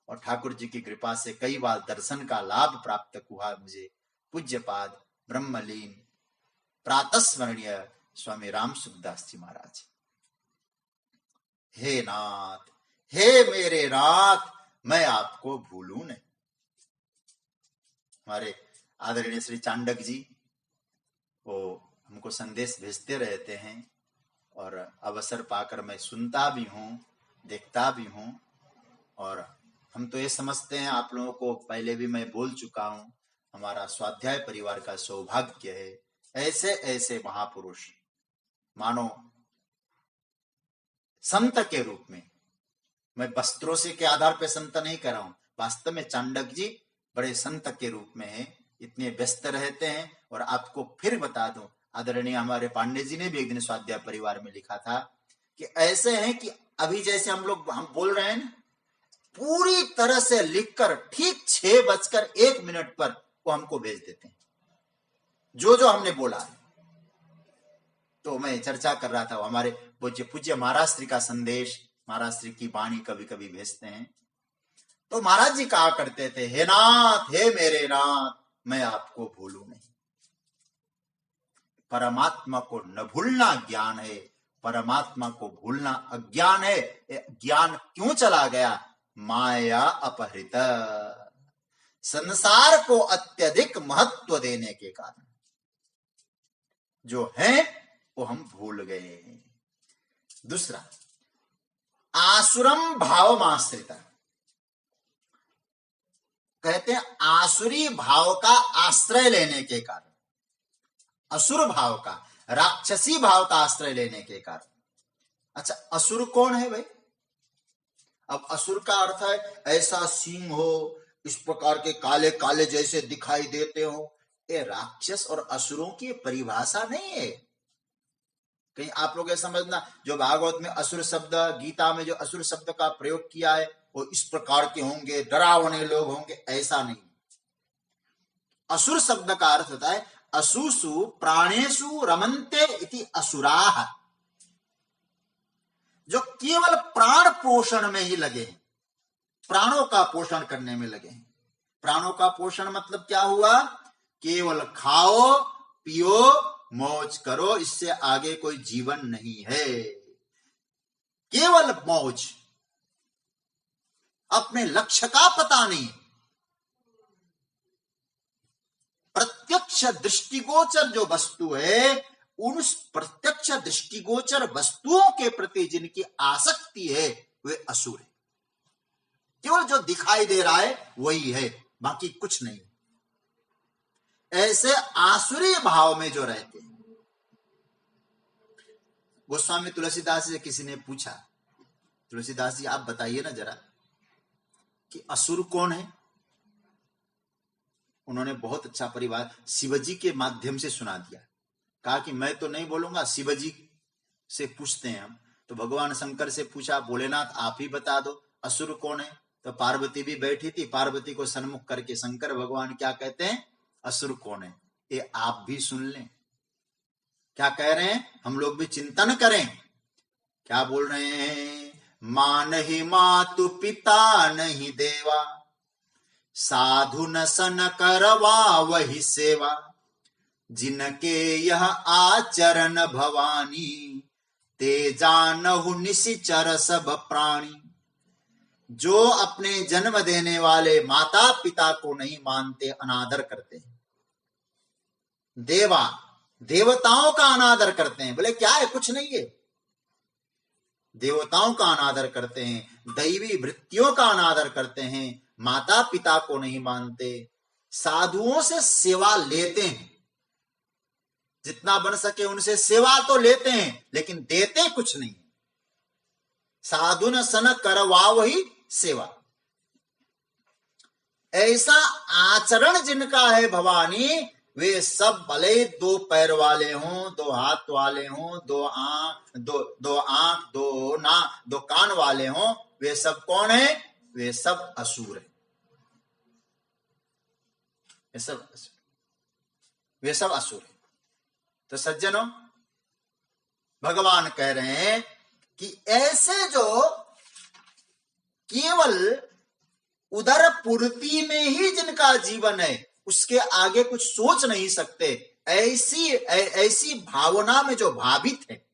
और ठाकुर जी की कृपा से कई बार दर्शन का लाभ प्राप्त हुआ मुझे, पूज्यपाद ब्रह्मलीन प्रातस्मरणीय स्वामी राम सुखदास जी महाराज। हे नाथ, हे मेरे नाथ, मैं आपको भूलूं नहीं। हमारे आदरणीय श्री चांडक जी वो हमको संदेश भेजते रहते हैं और अवसर पाकर मैं सुनता भी हूं, देखता भी हूं। और हम तो ये समझते हैं, आप लोगों को पहले भी मैं बोल चुका हूं, हमारा स्वाध्याय परिवार का सौभाग्य है ऐसे ऐसे महापुरुष, मानो संत के रूप में। मैं वस्त्रों से के आधार पर संत नहीं कर रहा हूं, वास्तव में चांडक जी बड़े संत के रूप में है, इतने व्यस्त रहते हैं। और आपको फिर बता दूं, आदरणीय हमारे पांडे जी ने भी एक दिन स्वाध्याय परिवार में लिखा था कि ऐसे हैं कि अभी जैसे हम बोल रहे हैं ना, पूरी तरह से लिखकर ठीक 6:01 पर वो हमको भेज देते हैं जो जो हमने बोला है। तो मैं चर्चा कर रहा था, हमारे पूज्य महाराज श्री का संदेश, महाराज श्री की वाणी कभी कभी भेजते हैं। तो महाराज जी कहा करते थे, हे नाथ, हे मेरे नाथ, मैं आपको भूलूं नहीं। परमात्मा को न भूलना ज्ञान है, परमात्मा को भूलना अज्ञान है। ज्ञान क्यों चला गया? माया अपहृत, संसार को अत्यधिक महत्व देने के कारण जो है वो हम भूल गए। दूसरा, आसुरम भावमाश्रित, कहते हैं आसुरी भाव का आश्रय लेने के कारण, असुर भाव का, राक्षसी भाव का आश्रय लेने के कारण। अच्छा, असुर कौन है भाई? अब असुर का अर्थ है ऐसा सींग हो, इस प्रकार के काले काले जैसे दिखाई देते हो। ये राक्षस और असुरों की परिभाषा नहीं है। कहीं आप लोग ये समझना, जो भागवत में असुर शब्द, गीता में जो असुर शब्द का प्रयोग किया है वो इस प्रकार के होंगे, डरावने लोग होंगे, ऐसा नहीं। असुर शब्द का अर्थ होता है असुसु प्राणेषु रमन्ते इति असुराः, जो केवल प्राण पोषण में ही लगे हैं, प्राणों का पोषण करने में लगे हैं। प्राणों का पोषण मतलब क्या हुआ? केवल खाओ पियो मौज करो, इससे आगे कोई जीवन नहीं है। केवल मौज, अपने लक्ष्य का पता नहीं। प्रत्यक्ष दृष्टिगोचर जो वस्तु है, उन प्रत्यक्ष दृष्टिगोचर वस्तुओं के प्रति जिनकी आसक्ति है वे असुर है। केवल जो दिखाई दे रहा है वही है, बाकी कुछ नहीं। ऐसे आसुरी भाव में जो रहते हैं। गोस्वामी तुलसीदास जी से किसी ने पूछा, तुलसीदास जी आप बताइए ना जरा कि असुर कौन है? उन्होंने बहुत अच्छा परिवार शिवजी के माध्यम से सुना दिया। कहा कि मैं तो नहीं बोलूंगा, शिवजी से पूछते हैं हम। तो भगवान शंकर से पूछा, भोलेनाथ आप ही बता दो असुर कौन है। तो पार्वती भी बैठी थी, पार्वती को सन्मुख करके शंकर भगवान क्या कहते हैं, असुर कौन है ये आप भी सुन लें। क्या कह रहे हैं, हम लोग भी चिंतन करें। क्या बोल रहे हैं? मां नहीं मातु पिता नहीं देवा, साधु न सन करवा वही सेवा, जिनके यह आचरण भवानी, ते जानहु निशिचर सब प्राणी। जो अपने जन्म देने वाले माता पिता को नहीं मानते, अनादर करते हैं। देवा, देवताओं का अनादर करते हैं। बोले क्या है, कुछ नहीं है। देवताओं का अनादर करते हैं, दैवी वृत्तियों का अनादर करते हैं, माता पिता को नहीं मानते, साधुओं से सेवा लेते हैं, जितना बन सके उनसे सेवा तो लेते हैं, लेकिन देते कुछ नहीं। साधु न सन करवा वही सेवा। ऐसा आचरण जिनका है भवानी, वे सब भले दो पैर वाले हों, दो हाथ वाले हों, दो आंख, दो कान वाले हों, वे सब कौन है? वे सब असुर है। वे सब असुर है। तो सज्जनों, भगवान कह रहे हैं कि ऐसे जो केवल उदर पूर्ति में ही जिनका जीवन है, उसके आगे कुछ सोच नहीं सकते, ऐसी भावना में जो भावित है,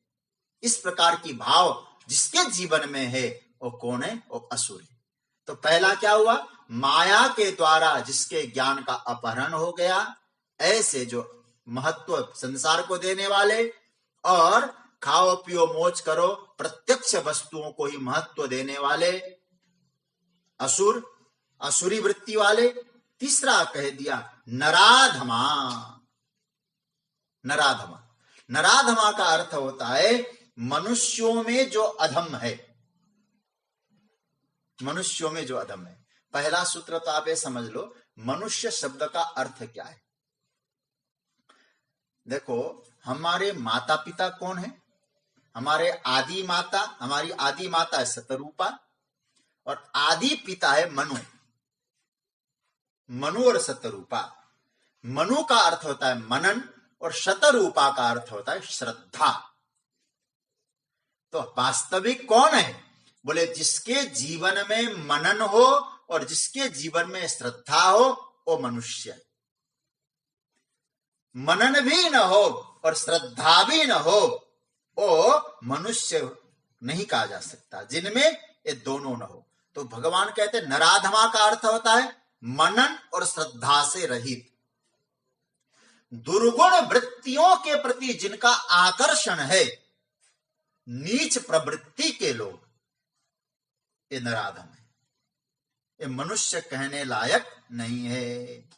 इस प्रकार की भाव जिसके जीवन में है, वो कौन है? वो असुर है। तो पहला क्या हुआ? माया के द्वारा जिसके ज्ञान का अपहरण हो गया, ऐसे जो महत्व संसार को देने वाले और खाओ पियो मौज करो प्रत्यक्ष वस्तुओं को ही महत्व देने वाले असुर, असुरी वृत्ति वाले। तीसरा कह दिया नराधमा। नराधमा, नराधमा का अर्थ होता है मनुष्यों में जो अधम है। मनुष्यों में जो अधम है। पहला सूत्र तो आप ये समझ लो, मनुष्य शब्द का अर्थ क्या है। देखो, हमारे माता पिता कौन है? हमारे आदि माता, हमारी आदि माता है शतरूपा, और आदि पिता है मनु। मनु और शतरूपा। मनु का अर्थ होता है मनन, और शतरूपा का अर्थ होता है श्रद्धा। तो वास्तविक कौन है? बोले जिसके जीवन में मनन हो और जिसके जीवन में श्रद्धा हो, वो मनुष्य है। मनन भी न हो और श्रद्धा भी न हो, वो मनुष्य नहीं कहा जा सकता। जिनमें ये दोनों न हो। तो भगवान कहते हैं नराधमा का अर्थ होता है मनन और श्रद्धा से रहित, दुर्गुण वृत्तियों के प्रति जिनका आकर्षण है, नीच प्रवृत्ति के लोग, ये नराधम है। ये मनुष्य कहने लायक नहीं है।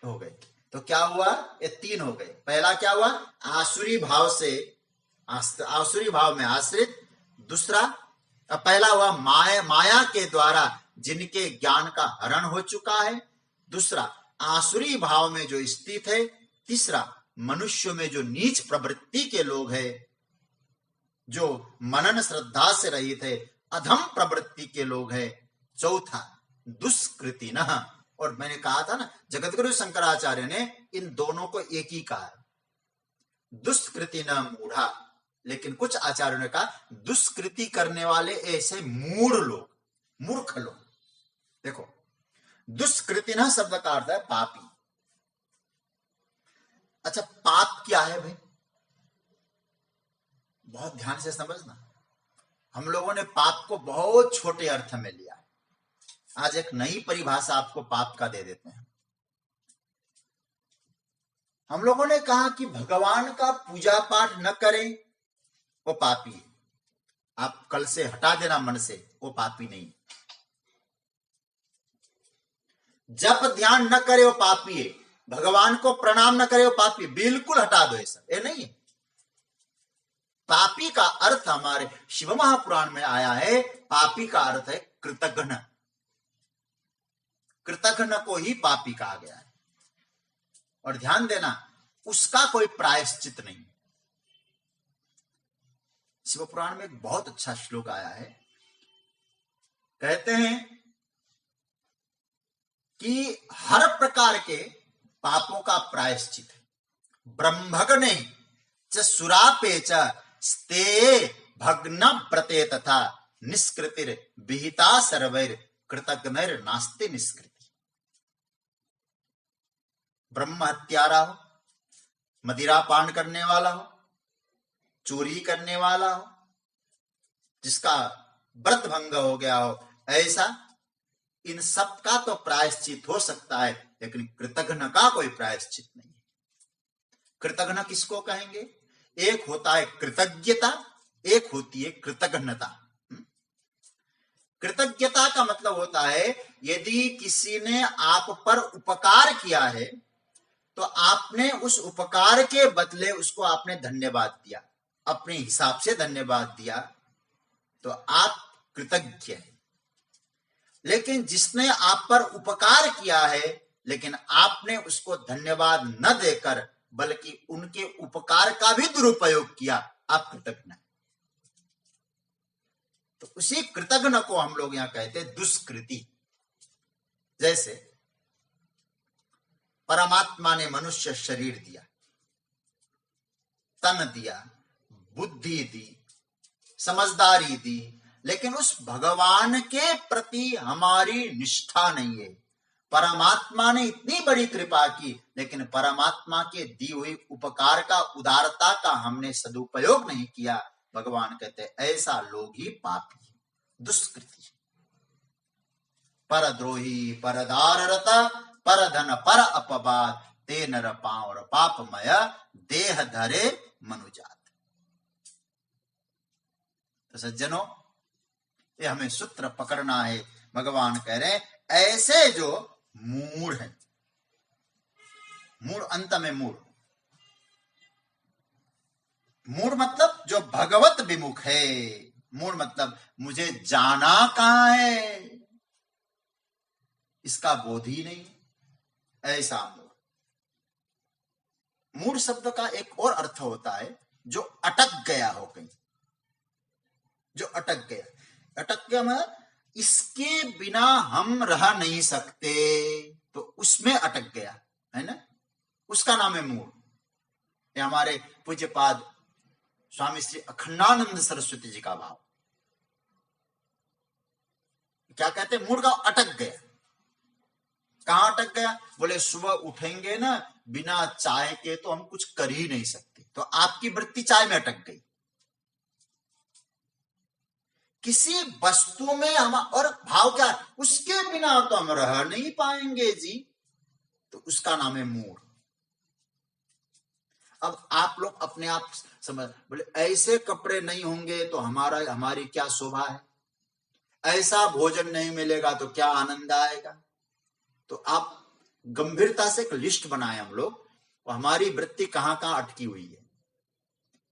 हो गए। तो क्या हुआ? ये तीन हो गए। पहला क्या हुआ? आसुरी भाव से, आसुरी भाव में आश्रित। दूसरा अब पहला हुआ माया के द्वारा जिनके ज्ञान का हरण हो चुका है, दूसरा आसुरी भाव में जो स्थित है, तीसरा मनुष्य में जो नीच प्रवृत्ति के लोग हैं, जो मनन श्रद्धा से रहित है, अधम प्रवृत्ति के लोग हैं, चौथा दुष्कृति न। और मैंने कहा था ना, जगतगुरु शंकराचार्य ने इन दोनों को एक ही कहा, दुष्कृति न मूढ़ा। लेकिन कुछ आचार्यों ने कहा दुष्कृति करने वाले ऐसे मूढ़ लोग, मूर्ख लोग। देखो, दुष्कृति न शब्द का अर्थ है पापी। अच्छा, पाप क्या है भाई? बहुत ध्यान से समझना। हम लोगों ने पाप को बहुत छोटे अर्थ में लिया है। आज एक नई परिभाषा आपको पाप का दे देते हैं। हम लोगों ने कहा कि भगवान का पूजा पाठ न करें वो पापी है। आप कल से हटा देना मन से, वो पापी नहीं। जप ध्यान न करे वो पापी है। भगवान को प्रणाम न करे वो पापी, बिल्कुल हटा दो ये सब, ये नहीं है। पापी का अर्थ हमारे शिव महापुराण में आया है, पापी का अर्थ है कृतघ्न। कृतघ्न को ही पापी कहा गया है। और ध्यान देना, उसका कोई प्रायश्चित नहीं। शिव पुराण में एक बहुत अच्छा श्लोक आया है, कहते हैं कि हर प्रकार के पापों का प्रायश्चित है। ब्रह्मग्ने च सुरापे च स्ते भग्न व्रते तथा निष्कृतिर विहिता सर्वैर कृतघ्नैर नास्ति निष्कृति। ब्रह्म हत्यारा हो, मदिरा पान करने वाला हो, चोरी करने वाला हो, जिसका व्रत भंग हो गया हो, ऐसा इन सब का तो प्रायश्चित हो सकता है, लेकिन कृतघ्न का कोई प्रायश्चित नहीं है। कृतघ्न किसको कहेंगे? एक होता है कृतज्ञता, एक होती है कृतघ्नता। कृतज्ञता का मतलब होता है यदि किसी ने आप पर उपकार किया है तो आपने उस उपकार के बदले उसको आपने धन्यवाद दिया, अपने हिसाब से धन्यवाद दिया, तो आप कृतज्ञ हैं। लेकिन जिसने आप पर उपकार किया है लेकिन आपने उसको धन्यवाद न देकर बल्कि उनके उपकार का भी दुरुपयोग किया, आप कृतज्ञ। तो उसी कृतघ्न को हम लोग यहां कहते हैं दुष्कृति। जैसे परमात्मा ने मनुष्य शरीर दिया, तन दिया, बुद्धि दी, समझदारी दी, लेकिन उस भगवान के प्रति हमारी निष्ठा नहीं है। परमात्मा ने इतनी बड़ी कृपा की, लेकिन परमात्मा के दी हुई उपकार का, उदारता का हमने सदुपयोग नहीं किया। भगवान कहते हैं ऐसा लोग ही पापी, दुष्कृति। परद्रोही, परदाररता, परधन, पर अपवाद, ते नर पावर पापमय देह धरे मनुजात। तो सज्जनों, ये हमें सूत्र पकड़ना है। भगवान कह रहे हैं ऐसे जो मूढ़ है, मूढ़ अंत में मूढ़, मूढ़ मतलब जो भगवत विमुख है। मूढ़ मतलब मुझे जाना कहां है इसका बोध ही नहीं, ऐसा मूढ़। मूढ़ शब्द का एक और अर्थ होता है जो अटक गया हो कहीं, जो अटक गया। अटक गया मतलब इसके बिना हम रह नहीं सकते, तो उसमें अटक गया है ना, उसका नाम है मूढ़। ये हमारे पूज्यपाद स्वामी श्री अखंडानंद सरस्वती जी का भाव। क्या कहते हैं? मूढ़ का अटक गया। कहां अटक गया? बोले सुबह उठेंगे ना, बिना चाय के तो हम कुछ कर ही नहीं सकते, तो आपकी वृत्ति चाय में अटक गई। किसी वस्तु में हम, और भाव क्या, उसके बिना तो हम रह नहीं पाएंगे जी, तो उसका नाम है मूढ़। अब आप लोग अपने आप समझ, बोले ऐसे कपड़े नहीं होंगे तो हमारी क्या शोभा है, ऐसा भोजन नहीं मिलेगा तो क्या आनंद आएगा। तो आप गंभीरता से एक लिस्ट बनाए हम लोग, और हमारी वृत्ति कहां कहां अटकी हुई है।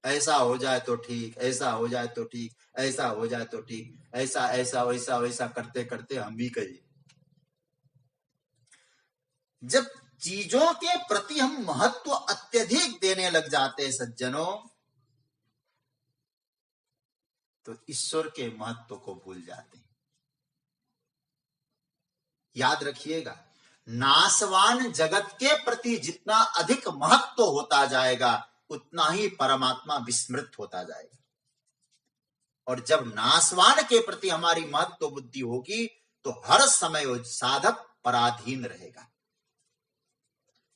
ऐसा हो जाए तो ठीक, ऐसा हो जाए तो ठीक, ऐसा हो जाए तो ठीक, ऐसा ऐसा वैसा वैसा करते करते हम भी करिए। जब चीजों के प्रति हम महत्व अत्यधिक देने लग जाते हैं सज्जनों, तो ईश्वर के महत्व को भूल जाते हैं। याद रखिएगा, नाशवान जगत के प्रति जितना अधिक महत्व होता जाएगा उतना ही परमात्मा विस्मृत होता जाएगा। और जब नाशवान के प्रति हमारी महत्व बुद्धि होगी तो हर समय वो साधक पराधीन रहेगा,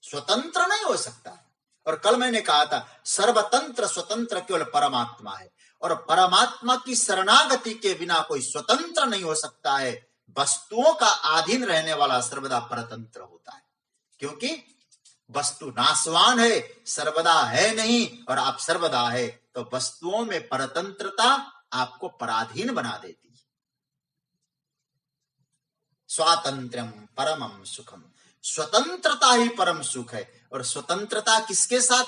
स्वतंत्र नहीं हो सकता। और कल मैंने कहा था, सर्वतंत्र स्वतंत्र केवल परमात्मा है, और परमात्मा की शरणागति के बिना कोई स्वतंत्र नहीं हो सकता है। वस्तुओं का अधीन रहने वाला सर्वदा परतंत्र होता है, क्योंकि वस्तु नाशवान है, सर्वदा है नहीं, और आप सर्वदा है, तो वस्तुओं में परतंत्रता आपको पराधीन बना देती है। स्वातंत्र्यम परमम सुखम, स्वतंत्रता ही परम सुख है। और स्वतंत्रता किसके साथ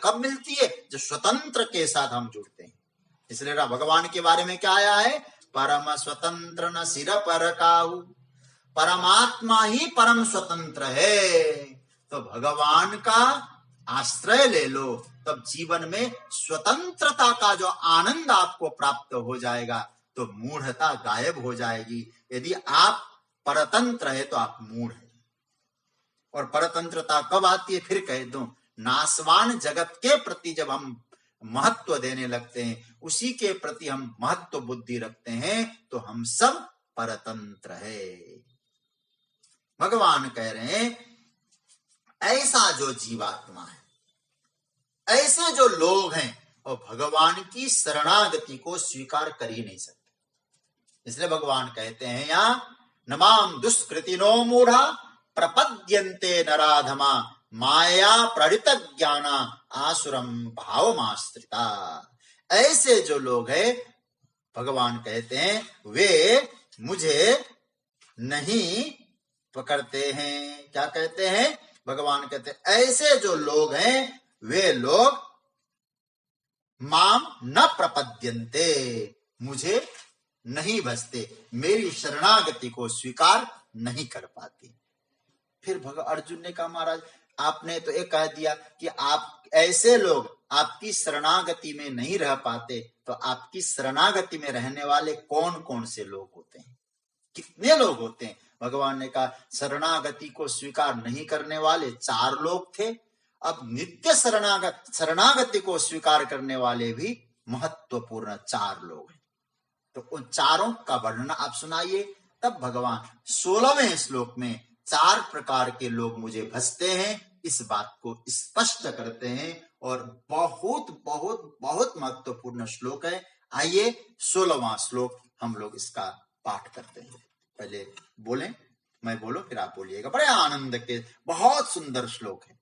कब मिलती है? जो स्वतंत्र के साथ हम जुड़ते हैं। इसलिए भगवान के बारे में क्या आया है? परम स्वतंत्र न सिर पर काहू, परमात्मा ही परम स्वतंत्र है। तो भगवान का आश्रय ले लो, तब जीवन में स्वतंत्रता का जो आनंद आपको प्राप्त हो जाएगा, तो मूढ़ता गायब हो जाएगी। यदि आप परतंत्र है तो आप मूढ़ है। और परतंत्रता कब आती है? फिर कह दूं, नाशवान जगत के प्रति जब हम महत्व देने लगते हैं, उसी के प्रति हम महत्व बुद्धि रखते हैं, तो हम सब परतंत्र है। भगवान कह रहे हैं, ऐसा जो जीवात्मा है, ऐसे जो लोग हैं, और भगवान की शरणागति को स्वीकार कर ही नहीं सकते। इसलिए भगवान कहते हैं यहां, नमाम दुष्कृतिनो मूढ़ा प्रपद्यन्ते नराधमा माया प्रणित ज्ञाना आसुरम भावमाश्रिता। ऐसे जो लोग हैं, भगवान कहते हैं, वे मुझे नहीं पकड़ते हैं। क्या कहते हैं? भगवान कहते हैं, ऐसे जो लोग हैं, वे लोग माम न प्रपद्यन्ते, मुझे नहीं भजते, मेरी शरणागति को स्वीकार नहीं कर पाते। फिर अर्जुन ने कहा, महाराज आपने तो एक कह दिया कि आप ऐसे लोग आपकी शरणागति में नहीं रह पाते, तो आपकी शरणागति में रहने वाले कौन कौन से लोग होते हैं, कितने लोग होते हैं? भगवान ने कहा, शरणागति को स्वीकार नहीं करने वाले 4 लोग थे। अब नित्य शरणागति को स्वीकार करने वाले भी महत्वपूर्ण 4 लोग हैं। तो उन चारों का वर्णन आप सुनाइए। तब भगवान 16वें श्लोक में 4 प्रकार के लोग मुझे भजते हैं, इस बात को स्पष्ट करते हैं। और बहुत बहुत बहुत महत्वपूर्ण श्लोक है। आइए 16वां श्लोक हम लोग इसका पाठ करते हैं। पहले बोलें, मैं बोलूं फिर आप बोलिएगा। बड़े आनंद के बहुत सुंदर श्लोक है।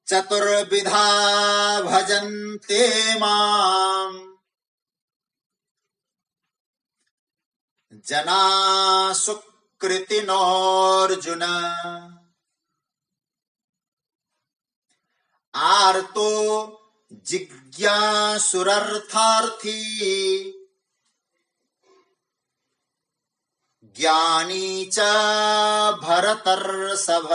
चतुर्विधा भजन्ते माम जना सुकृतिनोऽर्जुन, आर्तो जिज्ञासुरर्थार्थी, ज्ञानी च भरतर्षभ।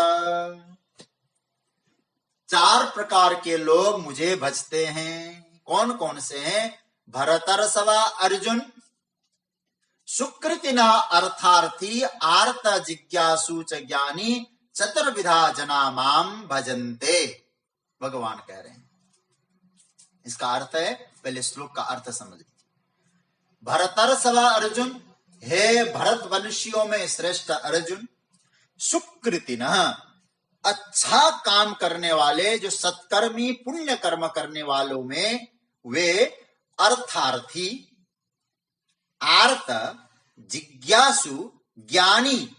4 प्रकार के लोग मुझे भजते हैं। कौन कौन से हैं? भरतर्षभ अर्जुन, सुकृतिना अर्थार्थी, आर्त जिज्ञासु च ज्ञानी, चतुर्विधा जना माम भजन्ते। भगवान कह रहे हैं, इसका अर्थ है, पहले श्लोक का अर्थ समझ। भरतर्षभ अर्जुन, हे भरत वंशियों में श्रेष्ठ अर्जुन, सुकृतिना, अच्छा काम करने वाले, जो सत्कर्मी पुण्य कर्म करने वालों में वे अर्थार्थी, आर्त, जिज्ञासु, ज्ञानी,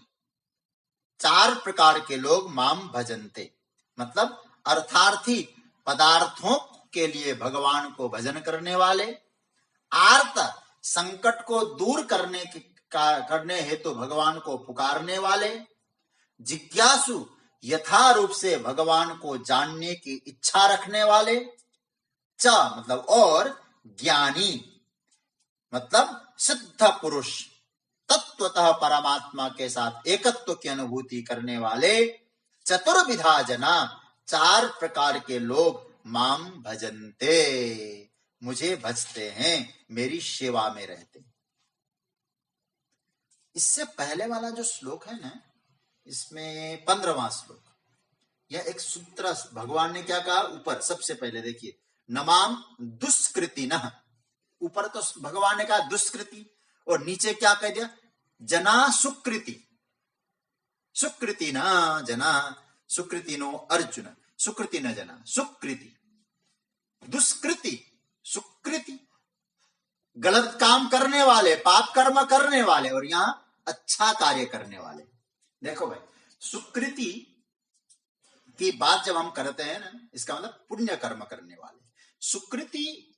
4 प्रकार के लोग माम भजन्ते। मतलब अर्थार्थी, पदार्थों के लिए भगवान को भजन करने वाले, आर्त, संकट को दूर करने हेतु भगवान को पुकारने वाले, जिज्ञासु, यथा रूप से भगवान को जानने की इच्छा रखने वाले, च मतलब और, ज्ञानी मतलब शुद्ध पुरुष, तत्वतः परमात्मा के साथ एकत्व की अनुभूति करने वाले, चतुर्विधा जना, 4 प्रकार के लोग, माम भजन्ते, मुझे भजते हैं, मेरी सेवा में रहते। इससे पहले वाला जो श्लोक है ना, इसमें 15वां श्लोक, यह एक सूत्र भगवान ने क्या कहा ऊपर, सबसे पहले देखिए, नमाम दुष्कृति न, ऊपर तो भगवान ने कहा दुष्कृति, और नीचे क्या कह दिया, जना सुकृति, सुकृति न जना, सुकृति नो अर्जुन, सुकृति न जना, सुकृति, दुष्कृति, सुकृति, गलत काम करने वाले, पाप कर्म करने वाले, और यहां अच्छा कार्य करने वाले। देखो भाई, सुकृति की बात जब हम करते हैं ना, इसका मतलब पुण्य कर्म करने वाले। सुकृति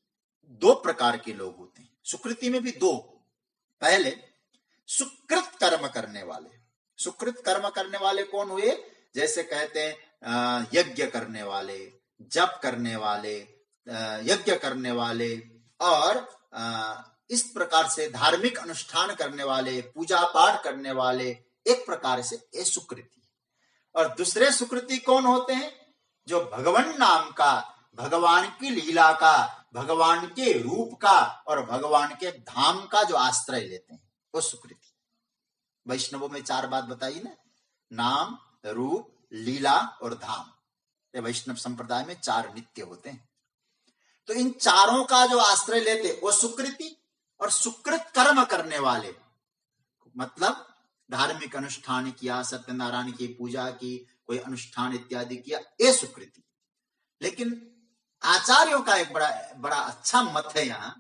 2 प्रकार के लोग होते हैं, सुकृति में भी 2, पहले सुकृत कर्म करने वाले। सुकृत कर्म करने वाले कौन हुए, जैसे कहते हैं यज्ञ करने वाले, जप करने वाले, यज्ञ करने वाले, और इस प्रकार से धार्मिक अनुष्ठान करने वाले, पूजा पाठ करने वाले, एक प्रकार से ये सुकृति। और दूसरे सुकृति कौन होते हैं, जो भगवान नाम का, भगवान की लीला का, भगवान के रूप का और भगवान के धाम का जो आश्रय लेते हैं, वो सुकृति। वैष्णवों में 4 बात बताई ना, नाम, रूप, लीला और धाम, ये वैष्णव संप्रदाय में 4 नित्य होते हैं। तो इन चारों का जो आश्रय लेते वो सुकृति, और सुकृत कर्म करने वाले मतलब धार्मिक अनुष्ठान किया, सत्यनारायण की पूजा की, कोई अनुष्ठान इत्यादि किया, ये सुकृति। लेकिन आचार्यों का एक बड़ा अच्छा मत है, यहाँ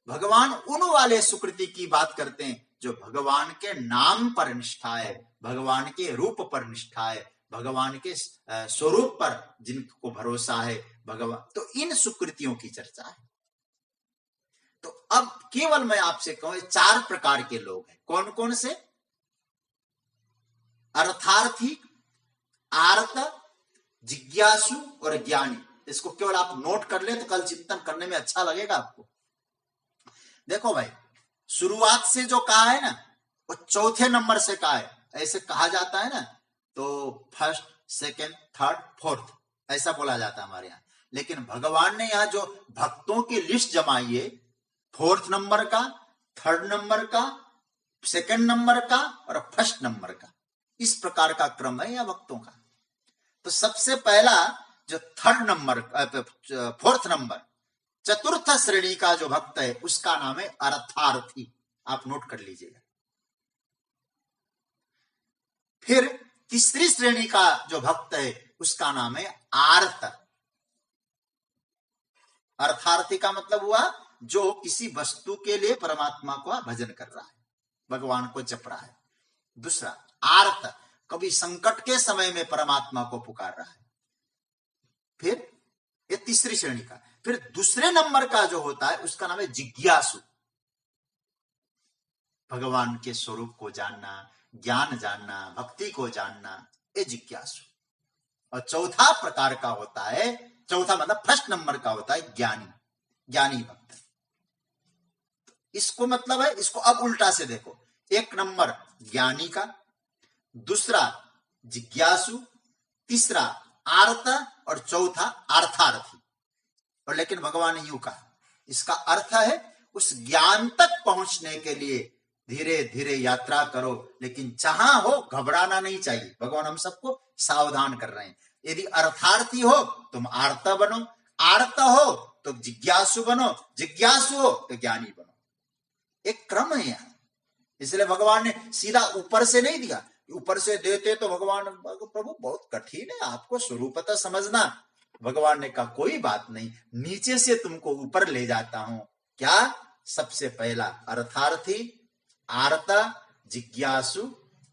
भगवान उन वाले सुकृति की बात करते हैं जो भगवान के नाम पर निष्ठा है, भगवान के रूप पर निष्ठा है, भगवान के स्वरूप पर जिनको भरोसा है भगवान, तो इन सुकृतियों की चर्चा है। तो अब केवल मैं आपसे कहूं, 4 प्रकार के लोग हैं, कौन कौन से, अर्थार्थी, आर्त, जिज्ञासु और ज्ञानी। इसको केवल आप नोट कर ले तो कल चिंतन करने में अच्छा लगेगा आपको। देखो भाई, शुरुआत से जो कहा है ना, वो चौथे नंबर से कहा है, ऐसे कहा जाता है ना, तो फर्स्ट, सेकंड, थर्ड, फोर्थ ऐसा बोला जाता है हमारे यहाँ। लेकिन भगवान ने यहाँ जो भक्तों की लिस्ट जमाई है, 4th नंबर का, 3rd नंबर का, 2nd नंबर का और 1st नंबर का, इस प्रकार का क्रम है यहाँ भक्तों का। तो सबसे पहला जो 3rd नंबर, 4th नंबर, चतुर्थ श्रेणी का जो भक्त है उसका नाम है अर्थार्थी, आप नोट कर लीजिएगा। फिर तीसरी श्रेणी का जो भक्त है उसका नाम है आर्त। अर्थार्थी का मतलब हुआ जो किसी वस्तु के लिए परमात्मा का भजन कर रहा है, भगवान को जप रहा है। दूसरा आर्त, कभी संकट के समय में परमात्मा को पुकार रहा है। फिर ये तीसरी श्रेणी का। फिर दूसरे नंबर का जो होता है उसका नाम है जिज्ञासु, भगवान के स्वरूप को जानना, ज्ञान जानना, भक्ति को जानना, ये जिज्ञासु। और चौथा प्रकार का होता है, चौथा मतलब 1st नंबर का होता है ज्ञानी, ज्ञानी भक्त। इसको मतलब है, इसको अब उल्टा से देखो, 1 नंबर ज्ञानी का, दूसरा जिज्ञासु, तीसरा आर्त और चौथा अर्थार्थी। और लेकिन भगवान ने यूं कहा, इसका अर्थ है उस ज्ञान तक पहुंचने के लिए धीरे धीरे यात्रा करो, लेकिन जहां हो घबराना नहीं चाहिए। भगवान हम सबको सावधान कर रहे हैं। यदि अर्थार्थी हो तुम आर्त बनो, आर्त हो तो जिज्ञासु बनो, जिज्ञासु हो तो ज्ञानी बनो। एक क्रम है यहाँ, इसलिए भगवान ने सीधा ऊपर से नहीं दिया। ऊपर से देते तो भगवान, प्रभु बहुत कठिन है, आपको स्वरूपतः समझना। भगवान ने कहा कोई बात नहीं, नीचे से तुमको ऊपर ले जाता हूं। क्या? सबसे पहला अर्थार्थी, आर्ता, जिज्ञासु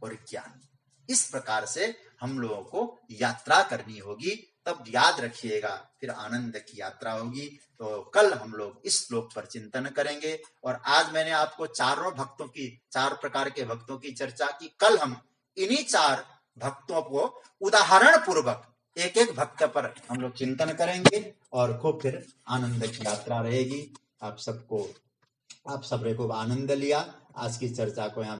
और ज्ञानी। इस प्रकार से हम लोगों को यात्रा करनी होगी। तब याद रखिएगा, फिर आनंद की यात्रा होगी। तो कल हम लोग इस श्लोक पर चिंतन करेंगे। और आज मैंने आपको चारों भक्तों की, 4 प्रकार के भक्तों की चर्चा की। कल हम इन्हीं 4 भक्तों को उदाहरण पूर्वक एक एक भक्त पर हम लोग चिंतन करेंगे और खूब फिर आनंद की यात्रा रहेगी। आप सबको, आप सबने खूब आनंद लिया। आज की चर्चा को यहाँ